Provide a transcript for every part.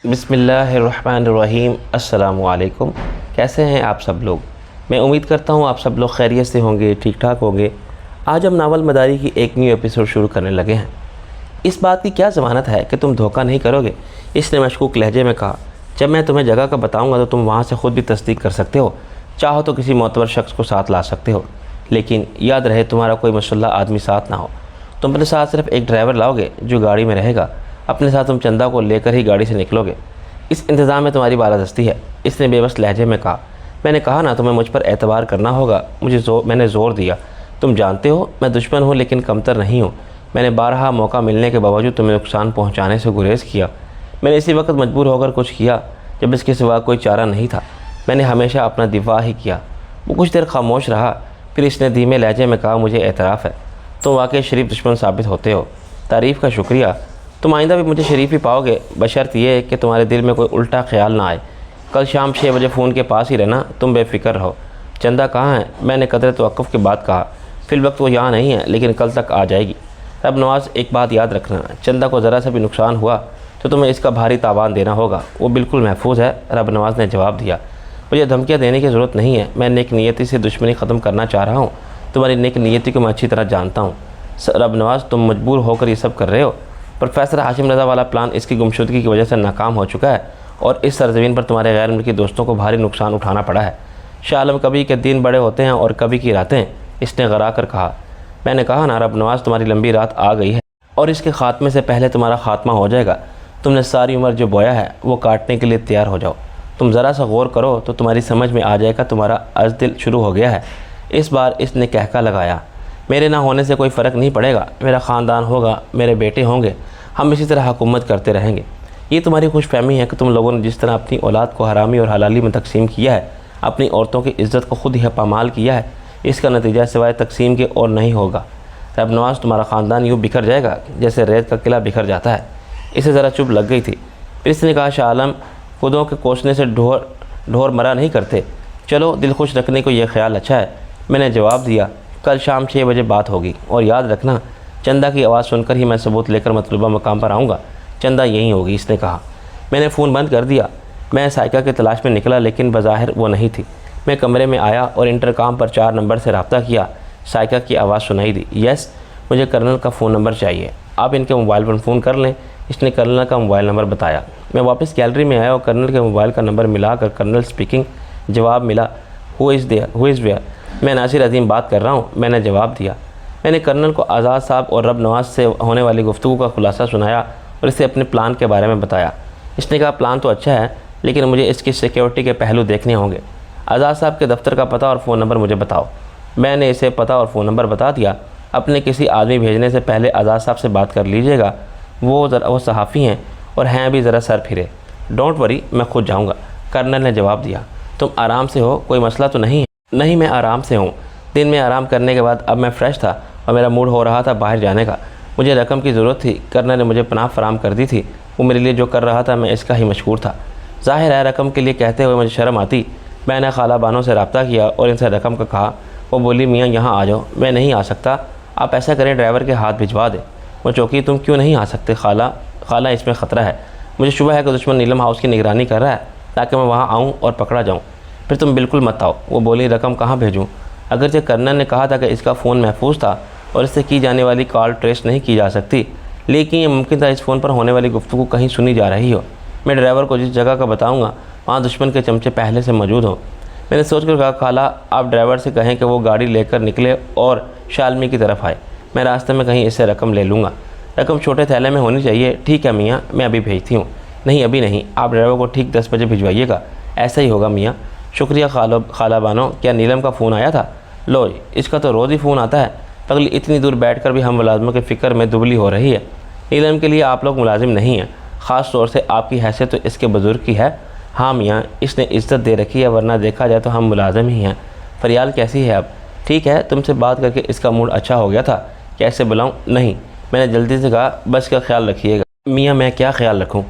बिस्मिल्लाहिर्रहमानिर्रहीम। अस्सलामु अलैकुम। कैसे हैं आप सब लोग? मैं उम्मीद करता हूँ आप सब लोग खैरियत से होंगे, ठीक ठाक होंगे। आज हम नावल मदारी की एक न्यू एपिसोड शुरू करने लगे हैं। इस बात की क्या ज़मानत है कि तुम धोखा नहीं करोगे? इसने मशकूक लहजे में कहा। जब मैं तुम्हें जगह का बताऊँगा तो तुम वहाँ से ख़ुद भी तस्दीक कर सकते हो। चाहो तो किसी मोतबर शख्स को साथ ला सकते हो, लेकिन याद रहे तुम्हारा कोई मुसल्लह आदमी साथ ना हो। तुम अपने साथ सिर्फ एक ड्राइवर लाओगे जो गाड़ी में रहेगा। अपने साथ तुम चंदा को लेकर ही गाड़ी से निकलोगे। इस इंतज़ाम में तुम्हारी बालादस्ती है, इसने बेबस लहजे में कहा। मैंने कहा ना तुम्हें मुझ पर एतबार करना होगा। मैंने ज़ोर दिया। तुम जानते हो मैं दुश्मन हूँ लेकिन कमतर नहीं हूँ। मैंने बारहा मौका मिलने के बावजूद तुम्हें नुकसान पहुँचाने से गुरेज़ किया। मैंने इसी वक्त मजबूर होकर कुछ किया जब इसके सिवा कोई चारा नहीं था। मैंने हमेशा अपना दिफा ही किया। वो कुछ देर खामोश रहा, फिर इसने धीमे लहजे में कहा, मुझे एतराफ़ है तुम वाकई शरीफ दुश्मन साबित होते हो। तारीफ़ का शुक्रिया। तुम आइंदा भी मुझे शरीफ ही पाओगे, बशर्त ये कि तुम्हारे दिल में कोई उल्टा ख्याल ना आए। कल शाम 6 बजे फ़ोन के पास ही रहना, तुम बेफ़िक्र रहो। चंदा कहाँ है? मैंने कदर तवक्कुफ़ के बाद कहा। फिल वक्त वो यहाँ नहीं है, लेकिन कल तक आ जाएगी। रब नवाज़, एक बात याद रखना, चंदा को ज़रा सा भी नुकसान हुआ तो तुम्हें इसका भारी तावान देना होगा। वो बिल्कुल महफूज है, रब नवाज़ ने जवाब दिया। मुझे धमकियाँ देने की ज़रूरत नहीं है। मैं नेक नीयती से दुश्मनी ख़त्म करना चाह रहा हूँ। तुम्हारी नेक नीयती को मैं अच्छी तरह जानता हूँ। रब नवाज़, तुम मजबूर होकर ये सब कर रहे हो। प्रोफेसर हाशिम रज़ा वाला प्लान इसकी गुमशुदगी की वजह से नाकाम हो चुका है और इस सरज़मीन पर तुम्हारे गैर मुल्की दोस्तों को भारी नुकसान उठाना पड़ा है। शाह आलम कभी के दिन बड़े होते हैं और कभी की रातें, इसने गरा कर कहा। मैंने कहा ना रब नवाज़, तुम्हारी लंबी रात आ गई है और इसके ख़ात्मे से पहले तुम्हारा ख़ात्मा हो जाएगा। तुमने सारी उम्र जो बोया है वो काटने के लिए तैयार हो जाओ। तुम ज़रा सा गौर करो तो तुम्हारी समझ में आ जाएगा तुम्हारा अज़दिल शुरू हो गया है। इस बार इसने कहका लगाया। मेरे ना होने से कोई फ़र्क नहीं पड़ेगा। मेरा ख़ानदान होगा, मेरे बेटे होंगे, हम इसी तरह हुकूमत करते रहेंगे। ये तुम्हारी खुशफहमी है कि तुम लोगों ने जिस तरह अपनी औलाद को हरामी और हलाली में तकसीम किया है, अपनी औरतों की इज़्ज़त को खुद ही पामाल किया है। इसका नतीजा सिवाय तकसीम के और नहीं होगा। रब नवाज़, तुम्हारा ख़ानदान यूँ बिखर जाएगा जैसे रेत का किला बिखर जाता है। इसे ज़रा चुप लग गई थी। फिर इसने कहा, शाह आलम, खुदों के कोसने से ढोर मरा नहीं करते। चलो दिल खुश रखने को यह ख्याल अच्छा है। मैंने जवाब दिया, कल शाम 6 बजे बात होगी और याद रखना चंदा की आवाज़ सुनकर ही मैं सबूत लेकर मतलूबा मकाम पर आऊँगा। चंदा यहीं होगी, इसने कहा। मैंने फ़ोन बंद कर दिया। मैं साइका की तलाश में निकला, लेकिन बज़ाहिर वो नहीं थी। मैं कमरे में आया और इंटरकॉम पर 4 नंबर से रब्ता किया। साइका की आवाज़ सुनाई दी। यस, मुझे कर्नल का फ़ोन नंबर चाहिए, आप इनके मोबाइल पर फ़ोन कर लें। इसने कर्नल का मोबाइल नंबर बताया। मैं वापस गैलरी में आया और कर्नल के मोबाइल का नंबर मिला कर कर्नल स्पीकिंग जवाब मिला। Who is where? मैं नासिर अजीम बात कर रहा हूँ, मैंने जवाब दिया। मैंने कर्नल को आज़ाद साहब और रब नवाज़ से होने वाली गुफ्तगू का खुलासा सुनाया और इसे अपने प्लान के बारे में बताया। इसने कहा, प्लान तो अच्छा है लेकिन मुझे इसकी सिक्योरिटी के पहलू देखने होंगे। आज़ाद साहब के दफ्तर का पता और फ़ोन नंबर मुझे बताओ। मैंने इसे पता और फ़ोन नंबर बता दिया। अपने किसी आदमी भेजने से पहले आज़ाद साहब से बात कर लीजिएगा। वो सहाफ़ी हैं और हैं भी ज़रा सर फिरे। डोंट वरी, मैं खुद जाऊँगा, कर्नल ने जवाब दिया। तुम आराम से हो, कोई मसला तो नहीं है? नहीं, मैं आराम से हूँ। दिन में आराम करने के बाद अब मैं फ़्रेश था और मेरा मूड हो रहा था बाहर जाने का। मुझे रकम की ज़रूरत थी। कर्नल ने मुझे पनाह फराम कर दी थी। वो मेरे लिए जो कर रहा था मैं इसका ही मशकूर था। ज़ाहिर है रकम के लिए कहते हुए मुझे शर्म आती। मैंने खाला बानों से रब्ता किया और इनसे रकम का कहा। वो बोली, मियाँ यहाँ आ जाओ। मैं नहीं आ सकता। आप ऐसा करें, ड्राइवर के हाथ भिजवा दें। वो चौकी, तुम क्यों नहीं आ सकते खाला, इसमें ख़तरा है। मुझे शुबह है कि दुश्मन नीलम हाउस की निगरानी कर रहा है ताकि मैं वहाँ आऊँ और पकड़ा जाऊँ। फिर तुम बिल्कुल मत आओ। वो बोली, रकम कहाँ भेजूँ? अगरचे कर्नल ने कहा था कि इसका फ़ोन महफूज था और इससे की जाने वाली कॉल ट्रेस नहीं की जा सकती, लेकिन ये मुमकिन था इस फ़ोन पर होने वाली गुफ्तगू कहीं सुनी जा रही हो। मैं ड्राइवर को जिस जगह का बताऊँगा वहाँ दुश्मन के चमचे पहले से मौजूद हों। मैंने सोच कर कहा, खाला, आप ड्राइवर से कहें कि वो गाड़ी लेकर निकले और शालमी की तरफ आए। मैं रास्ते में कहीं इससे रकम ले लूँगा। रकम छोटे थैले में होनी चाहिए। ठीक है मियाँ, मैं अभी भेजती हूँ। नहीं, अभी नहीं, आप ड्राइवर को ठीक 10 बजे भिजवाइएगा। ऐसा ही होगा मियाँ। शुक्रिया खाला बानो। क्या नीलम का फ़ोन आया था? लो, इसका तो रोज़ ही फ़ोन आता है। पगली इतनी दूर बैठकर भी हम मुलाजमों की फ़िक्र में दुबली हो रही है। नीलम के लिए आप लोग मुलाजिम नहीं हैं, ख़ास तौर से आपकी हैसियत तो इसके बुज़ुर्ग की है। हाँ मियाँ, इसने इज़्ज़त दे रखी है, वरना देखा जाए तो हम मुलाजिम ही हैं। फरियाल कैसी है अब? ठीक है, तुमसे बात करके इसका मूड अच्छा हो गया था। कैसे बुलाऊँ? नहीं, मैंने जल्दी से कहा, बस का ख्याल रखिएगा। मियाँ, मैं क्या ख्याल रखूँ?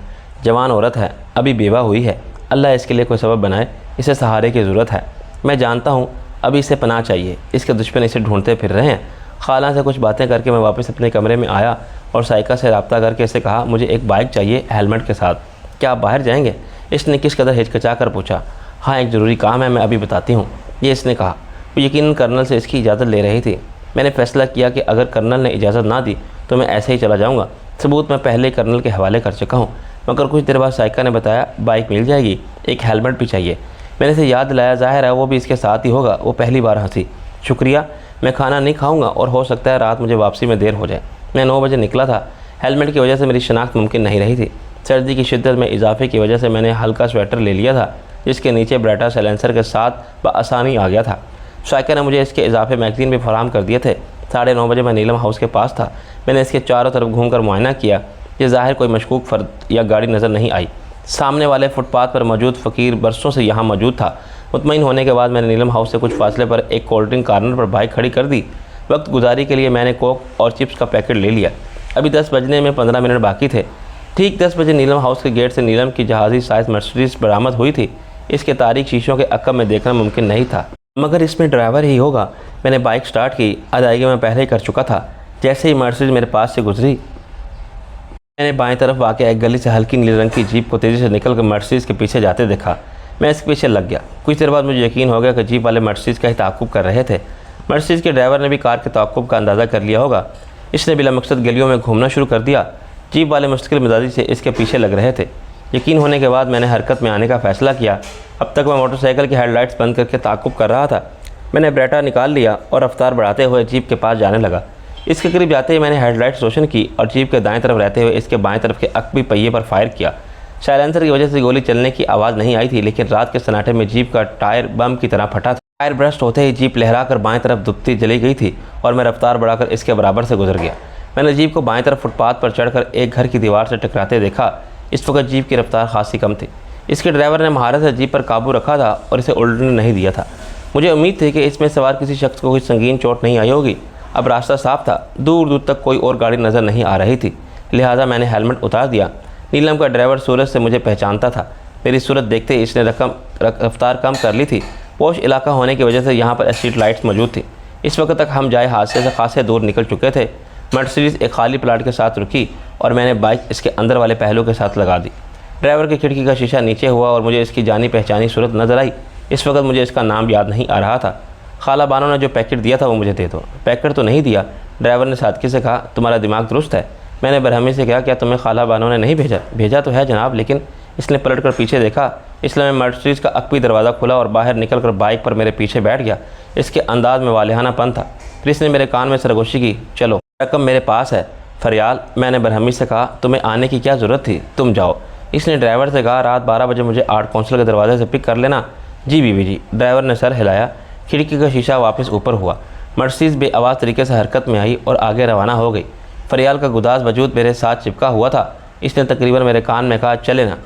जवान औरत है, अभी बेवा हुई है। अल्लाह इसके लिए कोई सबब बनाए। इसे सहारे की ज़रूरत है। मैं जानता हूँ अभी इसे पनाह चाहिए। इसके दुश्मन इसे ढूंढते फिर रहे हैं। खाला से कुछ बातें करके मैं वापस अपने कमरे में आया और साइका से रब्ता करके इसे कहा, मुझे एक बाइक चाहिए हेलमेट के साथ। क्या आप बाहर जाएंगे? इसने किस कदर हिचकिचा कर पूछा। हाँ, एक ज़रूरी काम है, मैं अभी बताती हूँ, ये इसने कहा। वो यकीनन कर्नल से इसकी इजाज़त ले रही थी। मैंने फ़ैसला किया कि अगर कर्नल ने इजाज़त ना दी तो मैं ऐसे ही चला जाऊँगा। सबूत मैं पहले ही कर्नल के हवाले कर चुका हूँ। मगर कुछ देर बाद साइका ने बताया, बाइक मिल जाएगी, एक हेलमेट भी चाहिए। मैंने इसे याद दिलाया, ज़ाहिर है वो भी इसके साथ ही होगा। वो पहली बार हंसी। शुक्रिया, मैं खाना नहीं खाऊंगा और हो सकता है रात मुझे वापसी में देर हो जाए। मैं 9 बजे निकला था। हेलमेट की वजह से मेरी शनाख्त मुमकिन नहीं रही थी। सर्दी की शिद्दत में इजाफे की वजह से मैंने हल्का स्वेटर ले लिया था, जिसके नीचे ब्रेटा सैलेंसर के साथ बआसानी आ गया था। साइका ने मुझे इसके इजाफे मैगज़ीन भी फराहम कर दिए थे। 9:30 बजे मैं नीलम हाउस के पास था। मैंने इसके चारों तरफ घूमकर मुआयना किया। ये ज़ाहिर कोई मशकूक फ़र्द या गाड़ी नज़र नहीं आई। सामने वाले फुटपाथ पर मौजूद फ़कीर बरसों से यहाँ मौजूद था। मुतमईन होने के बाद मैंने नीलम हाउस से कुछ फासले पर एक कोल्ड ड्रिंक कार्नर पर बाइक खड़ी कर दी। वक्त गुजारी के लिए मैंने कोक और चिप्स का पैकेट ले लिया। अभी 10 बजने में 15 मिनट बाकी थे। ठीक 10 बजे नीलम हाउस के गेट से नीलम की जहाज़ी साइज़ मर्सिडीज़ बरामद हुई थी। इसके तारीख शीशों के अक्ब में देखना मुमकिन नहीं था, मगर इसमें ड्राइवर ही होगा। मैंने बाइक स्टार्ट की। अदायगी मैं पहले ही कर चुका था। जैसे ही मर्सिडीज़ मेरे पास से गुजरी, मैंने बाएं तरफ वाक़ एक गली से हल्की नीले रंग की जीप को तेज़ी से निकलकर मर्सिडीज़ के पीछे जाते देखा। मैं इसके पीछे लग गया। कुछ देर बाद मुझे यकीन हो गया कि जीप वाले मर्सिडीज़ का ही ताक़ुब कर रहे थे। मर्सिडीज़ के ड्राइवर ने भी कार के ताक़ुब का अंदाज़ा कर लिया होगा। इसने बिला मकसद गलियों में घूमना शुरू कर दिया। जीप वाले मुश्किल मिजाजी से इसके पीछे लग रहे थे। यकीन होने के बाद मैंने हरकत में आने का फ़ैसला किया। अब तक मैं मोटरसाइकिल की हेडलाइट्स बंद करके ताक़ुब कर रहा था। मैंने ब्रेटा निकाल लिया और रफ्तार बढ़ाते हुए जीप के पास जाने लगा। इसके करीब जाते ही मैंने हेडलाइट्स रोशन की और जीप के दाएं तरफ रहते हुए इसके बाएं तरफ के अकबी पहिए पर फायर किया। साइलेंसर की वजह से गोली चलने की आवाज़ नहीं आई थी, लेकिन रात के सन्नाटे में जीप का टायर बम की तरह फटा था। टायर ब्रस्ट होते ही जीप लहराकर बाएं तरफ दुबती जली गई थी और मैं रफ्तार बढ़ाकर इसके बराबर से गुजर गया। मैंने जीप को बाएं तरफ फुटपाथ पर चढ़कर एक घर की दीवार से टकराते देखा। इस वक्त जीप की रफ्तार खासी कम थी। इसके ड्राइवर ने महारत से जीप पर काबू रखा था और इसे उल्टने नहीं दिया था। मुझे उम्मीद थी कि इसमें सवार किसी शख्स को कोई संगीन चोट नहीं आई होगी। अब रास्ता साफ था। दूर दूर तक कोई और गाड़ी नज़र नहीं आ रही थी, लिहाजा मैंने हेलमेट उतार दिया। नीलम का ड्राइवर सूरज से मुझे पहचानता था। मेरी सूरत देखते ही इसने रफ्तार कम कर ली थी। पोश इलाका होने की वजह से यहाँ पर स्ट्रीट लाइट्स मौजूद थी। इस वक्त तक हम जाए हादसे से खासे दूर निकल चुके थे। मर्सिडीज़ एक खाली प्लाट के साथ रुकी और मैंने बाइक इसके अंदर वाले पहलू के साथ लगा दी। ड्राइवर की खिड़की का शीशा नीचे हुआ और मुझे इसकी जानी पहचानी सूरत नज़र आई। इस वक्त मुझे इसका नाम याद नहीं आ रहा था। खाला बानो ने जो पैकेट दिया था वो मुझे दे दो। पैकेट तो नहीं दिया। ड्राइवर ने सादगी से कहा, तुम्हारा दिमाग दुरुस्त है। मैंने बरहमी से कहा, क्या तुम्हें खाला बानो ने नहीं भेजा? भेजा तो है जनाब, लेकिन इसने पलट कर पीछे देखा। इसलिए मैं मर्सिडीज़ का अकबी दरवाज़ा खुला और बाहर निकल कर बाइक पर मेरे पीछे बैठ गया। इसके अंदाज में वालिहानापन था। फिर इसने मेरे कान में सरगोशी की, चलो रकम मेरे पास है। फरियाल, मैंने बरहमी से कहा, तुम्हें आने की क्या ज़रूरत थी, तुम जाओ। इसने ड्राइवर से कहा, रात 12 बजे मुझे आर्ट काउंसिल के दरवाजे से पिक कर लेना। जी बीवी जी। ड्राइवर ने सर हिलाया। खिड़की का शीशा वापस ऊपर हुआ। मर्सिडीज़ बेआवाज़ तरीके से हरकत में आई और आगे रवाना हो गई। फरियाल का गुदाज वजूद मेरे साथ चिपका हुआ था। इसने तकरीबन मेरे कान में कहा, चले ना।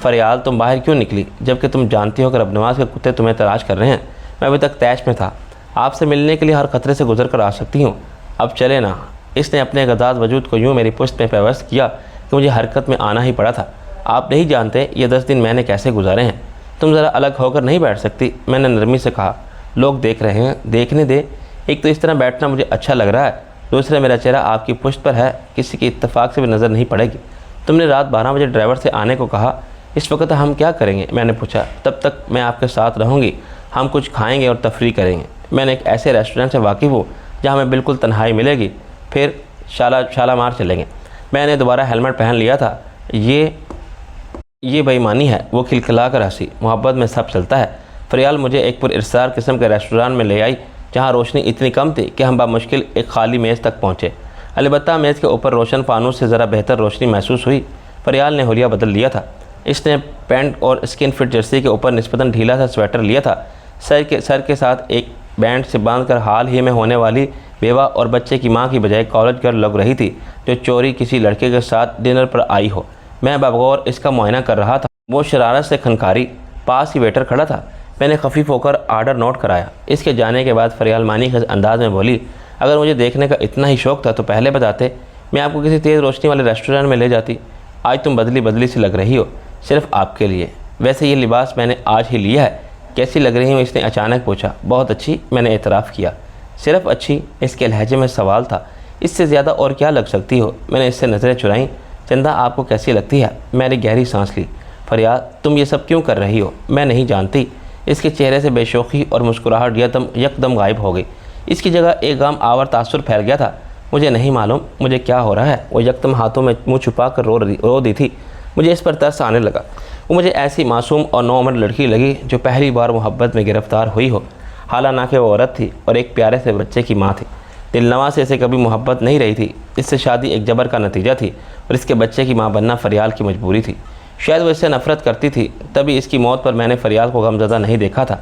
फरियाल, तुम बाहर क्यों निकली, जबकि तुम जानती हो कि रबनवाज के कुत्ते तुम्हें तलाश कर रहे हैं? मैं अभी तक तैश में था। आपसे मिलने के लिए हर खतरे से गुजर कर आ सकती हूँ। अब चले ना। इसने अपने गदाज वजूद को यूँ मेरी पुश्त में पेवस्त किया कि मुझे हरकत में आना ही पड़ा था। आप नहीं जानते ये 10 दिन मैंने कैसे गुजारे हैं। तुम ज़रा अलग होकर नहीं बैठ सकती? मैंने नरमी से कहा। लोग देख रहे हैं, देखने दे। एक तो इस तरह बैठना मुझे अच्छा लग रहा है, दूसरा मेरा चेहरा आपकी पुश्त पर है, किसी की इत्तेफाक से भी नज़र नहीं पड़ेगी। तुमने रात 12 बजे ड्राइवर से आने को कहा। इस वक्त हम क्या करेंगे? मैंने पूछा। तब तक मैं आपके साथ रहूँगी। हम कुछ खाएँगे और तफरी करेंगे। मैंने एक ऐसे रेस्टोरेंट से वाकिफ़ हूँ जहाँ हमें बिल्कुल तन्हाई मिलेगी। फिर शालामार चलेंगे। मैंने दोबारा हेलमेट पहन लिया था। ये बेईमानी है। वो खिलखिला कर हंसी। मोहब्बत में सब चलता है। फरियाल मुझे एक पुरअसरार किस्म के रेस्टोरेंट में ले आई जहाँ रोशनी इतनी कम थी कि हम बामुश्किल एक खाली मेज़ तक पहुँचे। अलबत्ता मेज़ के ऊपर रोशन फानूस से ज़रा बेहतर रोशनी महसूस हुई। फरियाल ने हुलिया बदल लिया था। इसने पैंट और स्किन फिट जर्सी के ऊपर निस्बतन ढीला सा स्वेटर लिया था। सर के साथ एक बैंड से बांधकर हाल ही में होने वाली बेवा और बच्चे की माँ की बजाय कॉलेज गर्ल लग रही थी, जो चोरी किसी लड़के के साथ डिनर पर आई हो। मैं बगौर इसका मुआयना कर रहा था। वो शरारत से खनकारी। पास ही वेटर खड़ा था। मैंने खफीफ होकर आर्डर नोट कराया। इसके जाने के बाद फरियाल मानी के अंदाज में बोली, अगर मुझे देखने का इतना ही शौक़ था तो पहले बताते, मैं आपको किसी तेज़ रोशनी वाले रेस्टोरेंट में ले जाती। आज तुम बदली सी लग रही हो, सिर्फ आपके लिए। वैसे ये लिबास मैंने आज ही लिया है। कैसी लग रही हूँ? इसने अचानक पूछा। बहुत अच्छी, मैंने एतराफ़ किया। सिर्फ अच्छी? इसके लहजे में सवाल था। इससे ज़्यादा और क्या लग सकती हो? मैंने इससे नज़रें चुराईं। चंदा आपको कैसी लगती है? मैंने गहरी सांस ली। फरियाद, तुम ये सब क्यों कर रही हो? मैं नहीं जानती। इसके चेहरे से बेशौकी और मुस्कुराहट यकदम गायब हो गई। इसकी जगह एक गम आवर तासुर फैल गया था। मुझे नहीं मालूम मुझे क्या हो रहा है। वो यकदम हाथों में मुँह छुपा कर रो दी थी। मुझे इस पर तरस आने लगा। वो मुझे ऐसी मासूम और नौउम्र लड़की लगी जो पहली बार मोहब्बत में गिरफ्तार हुई हो। हालांकि वो औरत थी और एक प्यारे से बच्चे की माँ थी। दिलनवा से इसे कभी मोहब्बत नहीं रही थी। इससे शादी एक जबर का नतीजा थी और इसके बच्चे की माँ बनना फरियाल की मजबूरी थी। शायद वो इससे नफ़रत करती थी, तभी इसकी मौत पर मैंने फरियाल को गमज़दा नहीं देखा था।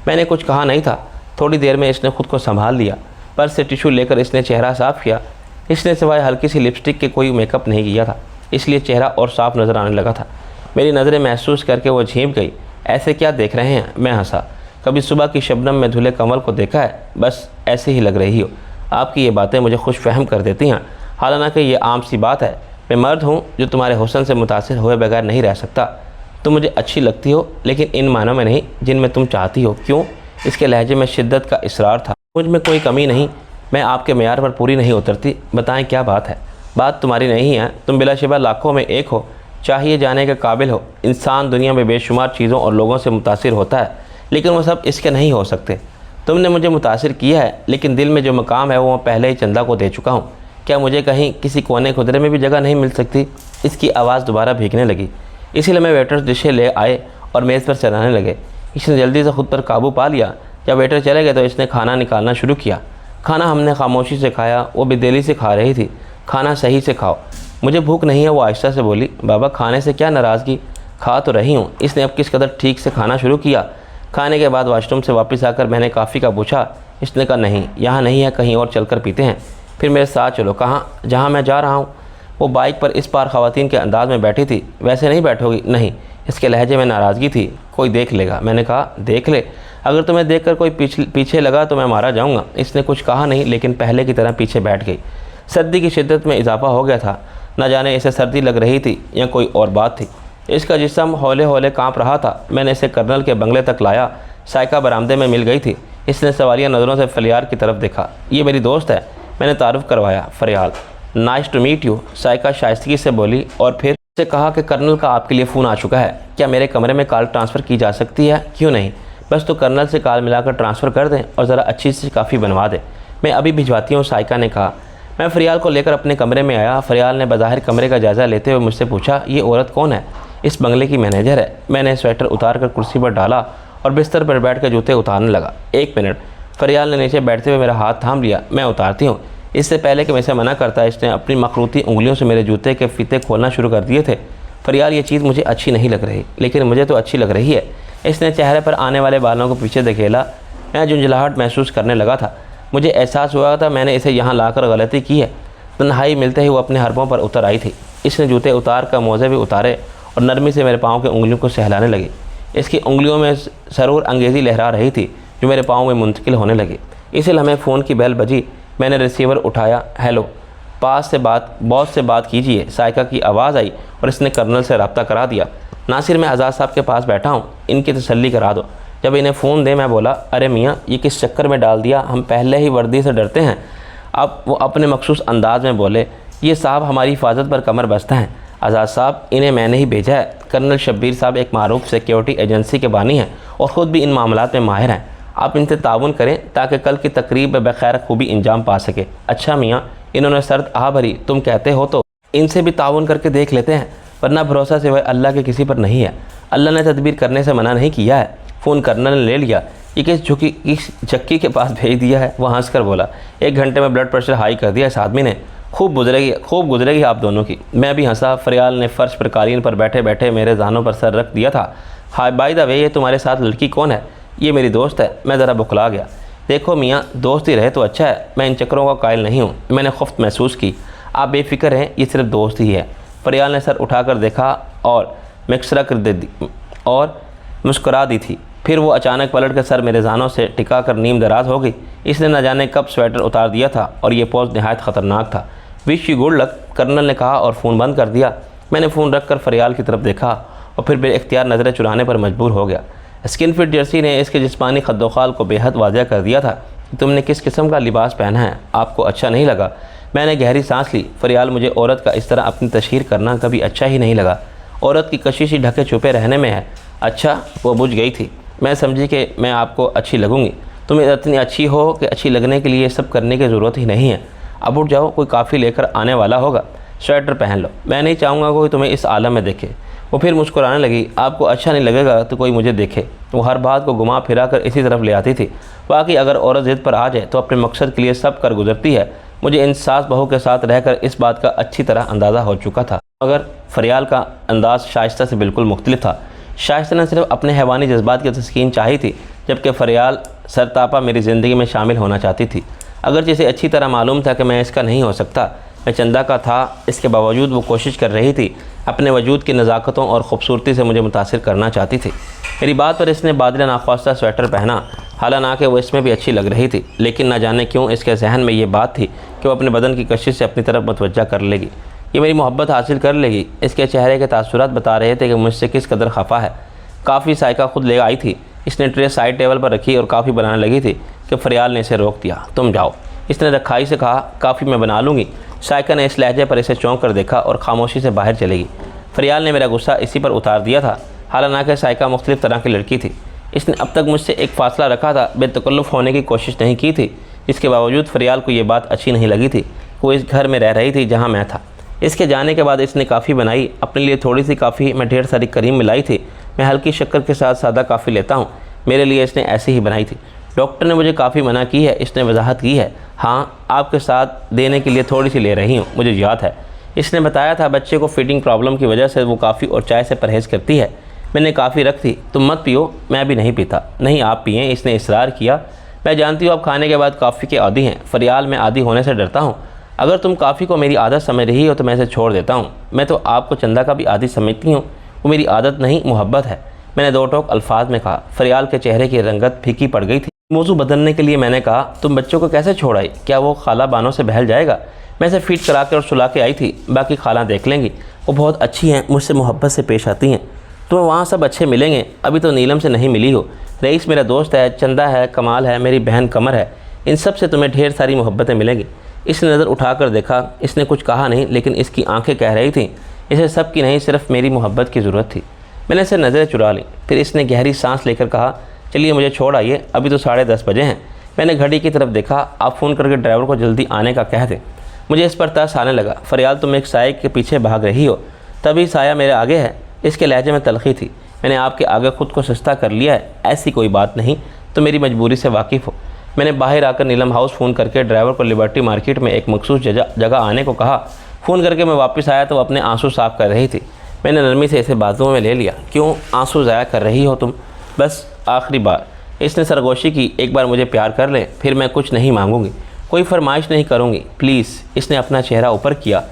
मैंने कुछ कहा नहीं था। थोड़ी देर में इसने खुद को संभाल लिया। पर्स से टिश्यू लेकर इसने चेहरा साफ़ किया। इसने सिवाय हल्की सी लिपस्टिक के कोई मेकअप नहीं किया था, इसलिए चेहरा और साफ नज़र आने लगा था। मेरी नज़रें महसूस करके वो झींप गई। ऐसे क्या देख रहे हैं? मैं हंसा। कभी सुबह की शबनम में धुले कमल को देखा है? बस ऐसे ही लग रही हो। आपकी ये बातें मुझे खुश फहम कर देती हैं। हालांकि ये आम सी बात है। मैं मर्द हूँ जो तुम्हारे हुस्न से मुतासिर हुए बगैर नहीं रह सकता। तुम मुझे अच्छी लगती हो, लेकिन इन मानों में नहीं जिनमें तुम चाहती हो। क्यों? इसके लहजे में शिद्दत का इसरार था। मुझ में कोई कमी नहीं, मैं आपके मेयार पर पूरी नहीं उतरती। बताएं क्या बात है? बात तुम्हारी नहीं है। तुम बिलाशिबा लाखों में एक हो, चाहिए जाने के काबिल हो। इंसान दुनिया में बेशुमार चीज़ों और लोगों से मुतासिर होता है, लेकिन वो सब इसके नहीं हो सकते। तुमने मुझे मुतासिर किया है, लेकिन दिल में जो मकाम है वो मैं पहले ही चंदा को दे चुका हूँ। क्या मुझे कहीं किसी कोने खुदरे में भी जगह नहीं मिल सकती? इसकी आवाज़ दोबारा भीगने लगी। इसीलिए मैं वेटर्स डिशें ले आए और मेज़ पर चलाने लगे। इसने जल्दी से खुद पर काबू पा लिया। जब वेटर चले गए तो इसने खाना निकालना शुरू किया। खाना हमने खामोशी से खाया। वो बेदिली से खा रही थी। खाना सही से खाओ, मुझे भूख नहीं है, वो आहिस्ता से बोली। बाबा, खाने से क्या नाराज़गी? खा तो रही हूँ। इसने अब किस कदर ठीक से खाना शुरू किया। खाने के बाद वाशरूम से वापस आकर मैंने काफ़ी का पूछा। इसने कहा नहीं, यहाँ नहीं है, कहीं और चलकर पीते हैं। फिर मेरे साथ चलो। कहाँ? जहाँ मैं जा रहा हूँ। वो बाइक पर इस पार ख़वातीन के अंदाज में बैठी थी। वैसे नहीं बैठोगी? नहीं। इसके लहजे में नाराज़गी थी। कोई देख लेगा। मैंने कहा देख ले, अगर तुम्हें देखकर कोई पीछे लगा तो मैं मारा जाऊँगा। इसने कुछ कहा नहीं, लेकिन पहले की तरह पीछे बैठ गई। सर्दी की शिद्दत में इजाफा हो गया था। न जाने इसे सर्दी लग रही थी या कोई और बात थी। इसका जिस्म हौले हौले काँप रहा था। मैंने इसे कर्नल के बंगले तक लाया। साइका बरामदे में मिल गई थी। इसने सवालिया नज़रों से फलियार की तरफ देखा। ये मेरी दोस्त है, मैंने तारुफ करवाया। Faryal, nice to meet you, Saika शाइस्तगी से बोली और फिर से कहा कि कर्नल का आपके लिए फ़ोन आ चुका है। क्या मेरे कमरे में कॉल ट्रांसफ़र की जा सकती है? क्यों नहीं, बस तो कर्नल से कॉल मिलाकर ट्रांसफ़र कर दें और ज़रा अच्छी सी काफ़ी बनवा दें। मैं अभी भिजवाती हूँ, साइका ने कहा। मैं फरियाल को लेकर अपने कमरे में आया। फरियाल ने बज़ाहिर कमरे का जायज़ा लेते हुए मुझसे पूछा, ये औरत कौन है? इस बंगले की मैनेजर है। मैंने स्वेटर उतार कर कुर्सी पर डाला और बिस्तर पर बैठ कर जूते उतारने लगा। 1 मिनट। फरियाल ने नीचे बैठते हुए मेरा हाथ थाम लिया। मैं उतारती हूँ। इससे पहले कि मैं इसे मना करता, इसने अपनी मखरूती उंगलियों से मेरे जूते के फीते खोलना शुरू कर दिए थे। फरियाल, ये चीज़ मुझे अच्छी नहीं लग रही, लेकिन मुझे तो अच्छी लग रही है। इसने चेहरे पर आने वाले बालों को पीछे धकेला। मैं झुंझलाहट महसूस करने लगा था। मुझे एहसास हुआ था मैंने इसे यहाँ लाकर गलती की है। तन्हाई मिलते ही वो अपने हरपों पर उतर आई थी। इसने जूते उतार कर मोज़े भी उतारे और नरमी से मेरे पाँव के उंगलियों को सहलाने लगी। इसकी उंगलियों में सरूर अंगेज़ी लहरा रही थी जो मेरे पाँव में मुंतकिल होने लगी। इसी लम्हे फ़ोन की बेल बजी। मैंने रिसीवर उठाया। हेलो, बॉस से बात कीजिए, साइका की आवाज़ आई और इसने कर्नल से रब्ता करा दिया। नासिर, मैं आज़ाद साहब के पास बैठा हूँ, इनकी तसल्ली करा दो। जब इन्हें फ़ोन दे मैं बोला, अरे मियाँ, ये किस चक्कर में डाल दिया? हम पहले ही वर्दी से डरते हैं। अब वो अपने मखसूस अंदाज में बोले, ये साहब हमारी हिफाजत पर कमर बस्ता हैं। आज़ाद साहब, इन्हें मैंने ही भेजा है। कर्नल शब्बीर साहब एक मारूफ सिक्योरिटी एजेंसी के बानी हैं और ख़ुद भी इन मामलात में माहिर हैं। आप इनसे ताउन करें ताकि कल की तकरीब में बखैर खूबी इंजाम पा सके। अच्छा मियाँ, इन्होंने सर्द आ भरी, तुम कहते हो तो इनसे भी ताउन करके देख लेते हैं, वरना भरोसा सिवाय अल्लाह के किसी पर नहीं है। अल्लाह ने तदबीर करने से मना नहीं किया है। फ़ोन कर्नल ने ले लिया। ये किस जक्की के पास भेज दिया है? वह हंस कर बोला, 1 घंटे में ब्लड प्रेशर हाई कर दिया इस आदमी ने। खूब गुजरेगी आप दोनों की। मैं भी हंसा। फरियाल ने फ़र्श पर कालीन पर बैठे बैठे मेरे जहानों पर सर रख दिया था। हाय, बाय द वे, ये तुम्हारे साथ लड़की कौन है? ये मेरी दोस्त है। मैं ज़रा बुखला गया। देखो मियाँ, दोस्त ही रहे तो अच्छा है, मैं इन चक्करों का कायल नहीं हूँ। मैंने खुफ्त महसूस की। आप बेफिक्र रहें, ये सिर्फ दोस्त ही है। फरियाल ने सर उठाकर देखा और मुस्कुरा दी थी। फिर वो अचानक पलट कर सर मेरे जानों से टिका कर नीम दराज हो गई। इसने न जाने कब स्वेटर उतार दिया था और ये पोज नहायत ख़तरनाक था। Wish you good luck, colonel ने कहा और फ़ोन बंद कर दिया। मैंने फ़ोन रख कर फरियाल की तरफ देखा और फिर बेइख्तियार नज़रें चुराने पर मजबूर हो गया। स्किन फिट जर्सी ने इसके जिस्मानी खद्दोखाल को बेहद वाज़ह कर दिया था कि तुमने किस किस्म का लिबास पहना है, आपको अच्छा नहीं लगा। मैंने गहरी सांस ली। फरियाल, मुझे औरत का इस तरह अपनी तशहीर करना कभी अच्छा ही नहीं लगा। औरत की कशिश ही ढके छुपे रहने में है। अच्छा, वो बुझ गई थी। मैं समझी कि मैं आपको अच्छी लगूंगी। तुम इतनी अच्छी हो कि अच्छी लगने के लिए सब करने की ज़रूरत ही नहीं है। अब उठ जाओ, कोई काफ़ी लेकर आने वाला होगा। स्वेटर पहन लो, मैं नहीं चाहूँगा कोई तुम्हें इस आलम में देखे। वो फिर मुस्कुराने लगी। आपको अच्छा नहीं लगेगा तो कोई मुझे देखे। वो हर बात को घुमा फिरा कर इसी तरफ ले आती थी। बाकी अगर औरत ज़िद पर आ जाए तो अपने मकसद के लिए सब कर गुजरती है। मुझे इन सास बहू के साथ रहकर इस बात का अच्छी तरह अंदाज़ा हो चुका था, मगर फरियाल का अंदाज़ शाइस्ता से बिल्कुल मुख्तलिफ था। शाइस्ता ने सिर्फ अपने हैवानी जज्बात की तस्कीन चाही थी, जबकि फरियाल सरतापा मेरी ज़िंदगी में शामिल होना चाहती थी। अगरचे इसे अच्छी तरह मालूम था कि मैं इसका नहीं हो सकता, मैं चंदा का था, इसके बावजूद वो कोशिश कर रही थी। अपने वजूद की नज़ाकतों और ख़ूबसूरती से मुझे मुतासिर करना चाहती थी। मेरी बात पर इसने बादल नाख्वास्ता स्वेटर पहना। हालांकि वो इसमें भी अच्छी लग रही थी, लेकिन न जाने क्यों इसके जहन में ये बात थी कि वो अपने बदन की कशिश से अपनी तरफ मुतवज्जा कर लेगी, ये मेरी मोहब्बत हासिल कर लेगी। इसके चेहरे के तासुरात बता रहे थे कि मुझसे किस कदर खफा है। काफ़ी साइका खुद ले आई थी। इसने ट्रे साइड टेबल पर रखी और काफ़ी बनाने लगी थी कि फरियाल ने इसे रोक दिया। तुम जाओ। इसने रखाई से कहा, काफ़ी मैं बना लूँगी। साइका ने इस लहजे पर इसे चौंक कर देखा और खामोशी से बाहर चलेगी। फरियाल ने मेरा गुस्सा इसी पर उतार दिया था। हालांकि साइका मुख्तलिफ तरह की लड़की थी। इसने अब तक मुझसे एक फ़ासला रखा था, बेतकल्लुफ़ होने की कोशिश नहीं की थी। इसके बावजूद फरियाल को ये बात अच्छी नहीं लगी थी। वो इस घर में रह रही थी जहाँ मैं था। इसके जाने के बाद इसने काफ़ी बनाई। अपने लिए थोड़ी सी काफ़ी में ढेर सारी करीम मिलाई थी। मैं हल्की शक्कर के साथ सादा काफ़ी लेता हूँ, मेरे लिए इसने ऐसी ही बनाई थी। डॉक्टर ने मुझे काफ़ी मना की है, इसने वजाहत की है। हाँ, आपके साथ देने के लिए थोड़ी सी ले रही हूँ, मुझे याद है। इसने बताया था बच्चे को फीडिंग प्रॉब्लम की वजह से वो काफ़ी और चाय से परहेज़ करती है। मैंने काफ़ी रख थी। तुम मत पियो, मैं भी नहीं पीता। नहीं, आप पिएँ, इसने इसरार किया। मैं जानती हूँ आप खाने के बाद काफ़ी के आदी हैं। फरियाल, मैं आदी होने से डरता हूँ। अगर तुम काफ़ी को मेरी आदत समझ रही हो तो मैं इसे छोड़ देता हूँ। मैं तो आपको चंदा का भी आदी समझती हूँ। वो मेरी आदत नहीं, मोहब्बत है, मैंने दो टोक अल्फाज में कहा। फरियाल के चेहरे की रंगत फीकी पड़ गई थी। मौजू बदलने के लिए मैंने कहा, तुम बच्चों को कैसे छोड़ आई? क्या वो खाला बानों से बहल जाएगा? मैं इसे फीट करा के और सुला के आई थी, बाकी खाला देख लेंगी। वो बहुत अच्छी हैं, मुझसे मोहब्बत से पेश आती हैं। तुम्हें वहाँ सब अच्छे मिलेंगे। अभी तो नीलम से नहीं मिली हो। रईस मेरा दोस्त है, चंदा है, कमाल है, मेरी बहन कमर है। इन सब से तुम्हें ढेर सारी मोहब्बतें मिलेंगी। इसने नज़र उठा कर देखा। इसने कुछ कहा नहीं, लेकिन इसकी आंखें कह रही थीं इसे सब की नहीं, सिर्फ मेरी मोहब्बत की ज़रूरत थी। मैंने इसे नज़रें चुरा ली। फिर इसने गहरी सांस लेकर कहा, चलिए मुझे छोड़ आइए, अभी तो 10:30 बजे हैं। मैंने घड़ी की तरफ देखा। आप फ़ोन करके ड्राइवर को जल्दी आने का कह दें। मुझे इस पर तरस आने लगा। फरियाल, तुम एक साए के पीछे भाग रही हो, तभी साया मेरे आगे है। इसके लहजे में तलखी थी। मैंने आपके आगे ख़ुद को सस्ता कर लिया है। ऐसी कोई बात नहीं, तो मेरी मजबूरी से वाकिफ़ हो। मैंने बाहर आकर नीलम हाउस फ़ोन करके ड्राइवर को लिबर्टी मार्केट में एक मखसूस जगह आने को कहा। फ़ोन करके मैं वापस आया तो अपने आंसू साफ़ कर रही थी। मैंने नरमी से इसे बाजुओं में ले लिया। क्यों आंसू ज़ाया कर रही हो तुम? बस आखिरी बार। इसने सरगोशी की, एक बार मुझे प्यार कर ले, फिर मैं कुछ नहीं मांगूंगी, कोई फरमाइश नहीं करूंगी, प्लीज़। इसने अपना चेहरा ऊपर किया।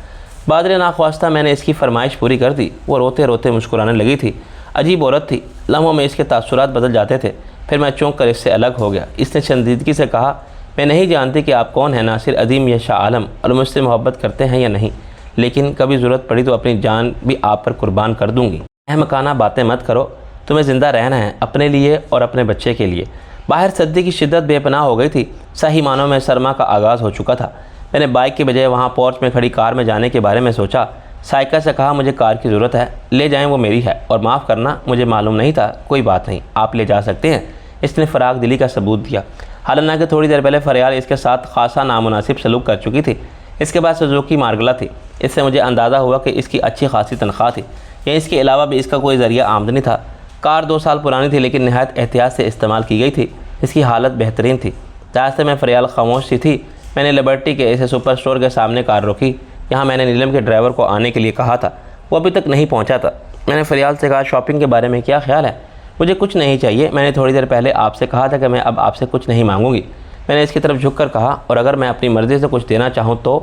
बादल नाख्वास्ता मैंने इसकी फरमाइश पूरी कर दी। वो रोते रोते मुस्कुराने लगी थी। अजीब औरत थी। लम्हों में इसके तासुरात बदल जाते थे। फिर मैं चौंक कर इससे अलग हो गया। इसने संजीदगी से कहा, मैं नहीं जानती कि आप कौन हैं, नासिर अदीम या शाह आलम, और मुझसे मोहब्बत करते हैं या नहीं, लेकिन कभी ज़रूरत पड़ी तो अपनी जान भी आप पर कुर्बान कर दूँगी। अहमकाना बातें मत करो, तुम्हें ज़िंदा रहना है, अपने लिए और अपने बच्चे के लिए। बाहर सर्दी की शिद्दत बेपनाह हो गई थी। सही मानों में सरमा का आगाज़ हो चुका था। मैंने बाइक के बजाय वहाँ पोर्च में खड़ी कार में जाने के बारे में सोचा। साइका से कहा, मुझे कार की ज़रूरत है, ले जाएं, वो मेरी है, और माफ़ करना मुझे मालूम नहीं था। कोई बात नहीं, आप ले जा सकते हैं। इसने फ़राग दिली का सबूत दिया। हालांकि थोड़ी देर पहले फरियाल इसके साथ खासा नामुनासिब सलूक कर चुकी थी। इसके बाद सुजुकी मार्गला थी। इससे मुझे अंदाज़ा हुआ कि इसकी अच्छी खासी तनख्वाह थी, या इसके अलावा भी इसका कोई ज़रिया आमदनी था। कार 2 साल पुरानी थी, लेकिन नहायत एहतियात से इस्तेमाल की गई थी। इसकी हालत बेहतरीन थी। रास्ते में फरियाल खामोश सी थी। मैंने लिबर्टी के इसे सुपर स्टोर के सामने कार रोकी। यहाँ मैंने नीलम के ड्राइवर को आने के लिए कहा था, वो अभी तक नहीं पहुँचा था। मैंने फरियाल से कहा, शॉपिंग के बारे में क्या ख्याल है? मुझे कुछ नहीं चाहिए, मैंने थोड़ी देर पहले आपसे कहा था कि मैं अब आपसे कुछ नहीं मांगूंगी। मैंने इसकी तरफ झुक कर कहा, और अगर मैं अपनी मर्ज़ी से कुछ देना चाहूँ तो?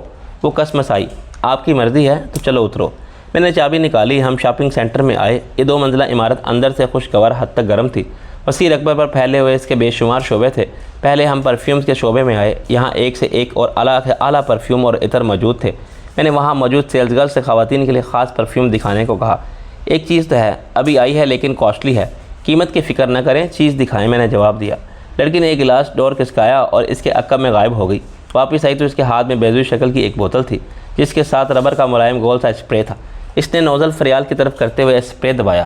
वो कसमस आई। आपकी मर्ज़ी है तो चलो उतरो। मैंने चाबी निकाली। हम शॉपिंग सेंटर में आए। ये 2 मंजिला इमारत अंदर से खुशगवार हद तक गर्म थी। वसी रकबे पर फैले हुए इसके बेशुमार शोबे थे। पहले हम परफ्यूम्स के शोबे में आए। यहाँ एक से एक और आला से आला परफ्यूम और इतर मौजूद थे। मैंने वहाँ मौजूद सेल्स गर्ल से ख़वातीन के लिए ख़ास परफ्यूम दिखाने को कहा। एक चीज़ तो है, अभी आई है लेकिन कॉस्टली है, कीमत की फ़िक्र न करें, चीज़ दिखाएं, मैंने जवाब दिया। लड़की ने एक गिलास डोर खिसकाया और इसके अक्कब में गायब हो गई। वापस आई तो इसके हाथ में बेजुई शक्ल की एक बोतल थी जिसके साथ रबर का मुलायम गोल सा स्प्रे था। इसने नोज़ल फरियाल की तरफ करते हुए स्प्रे दबाया।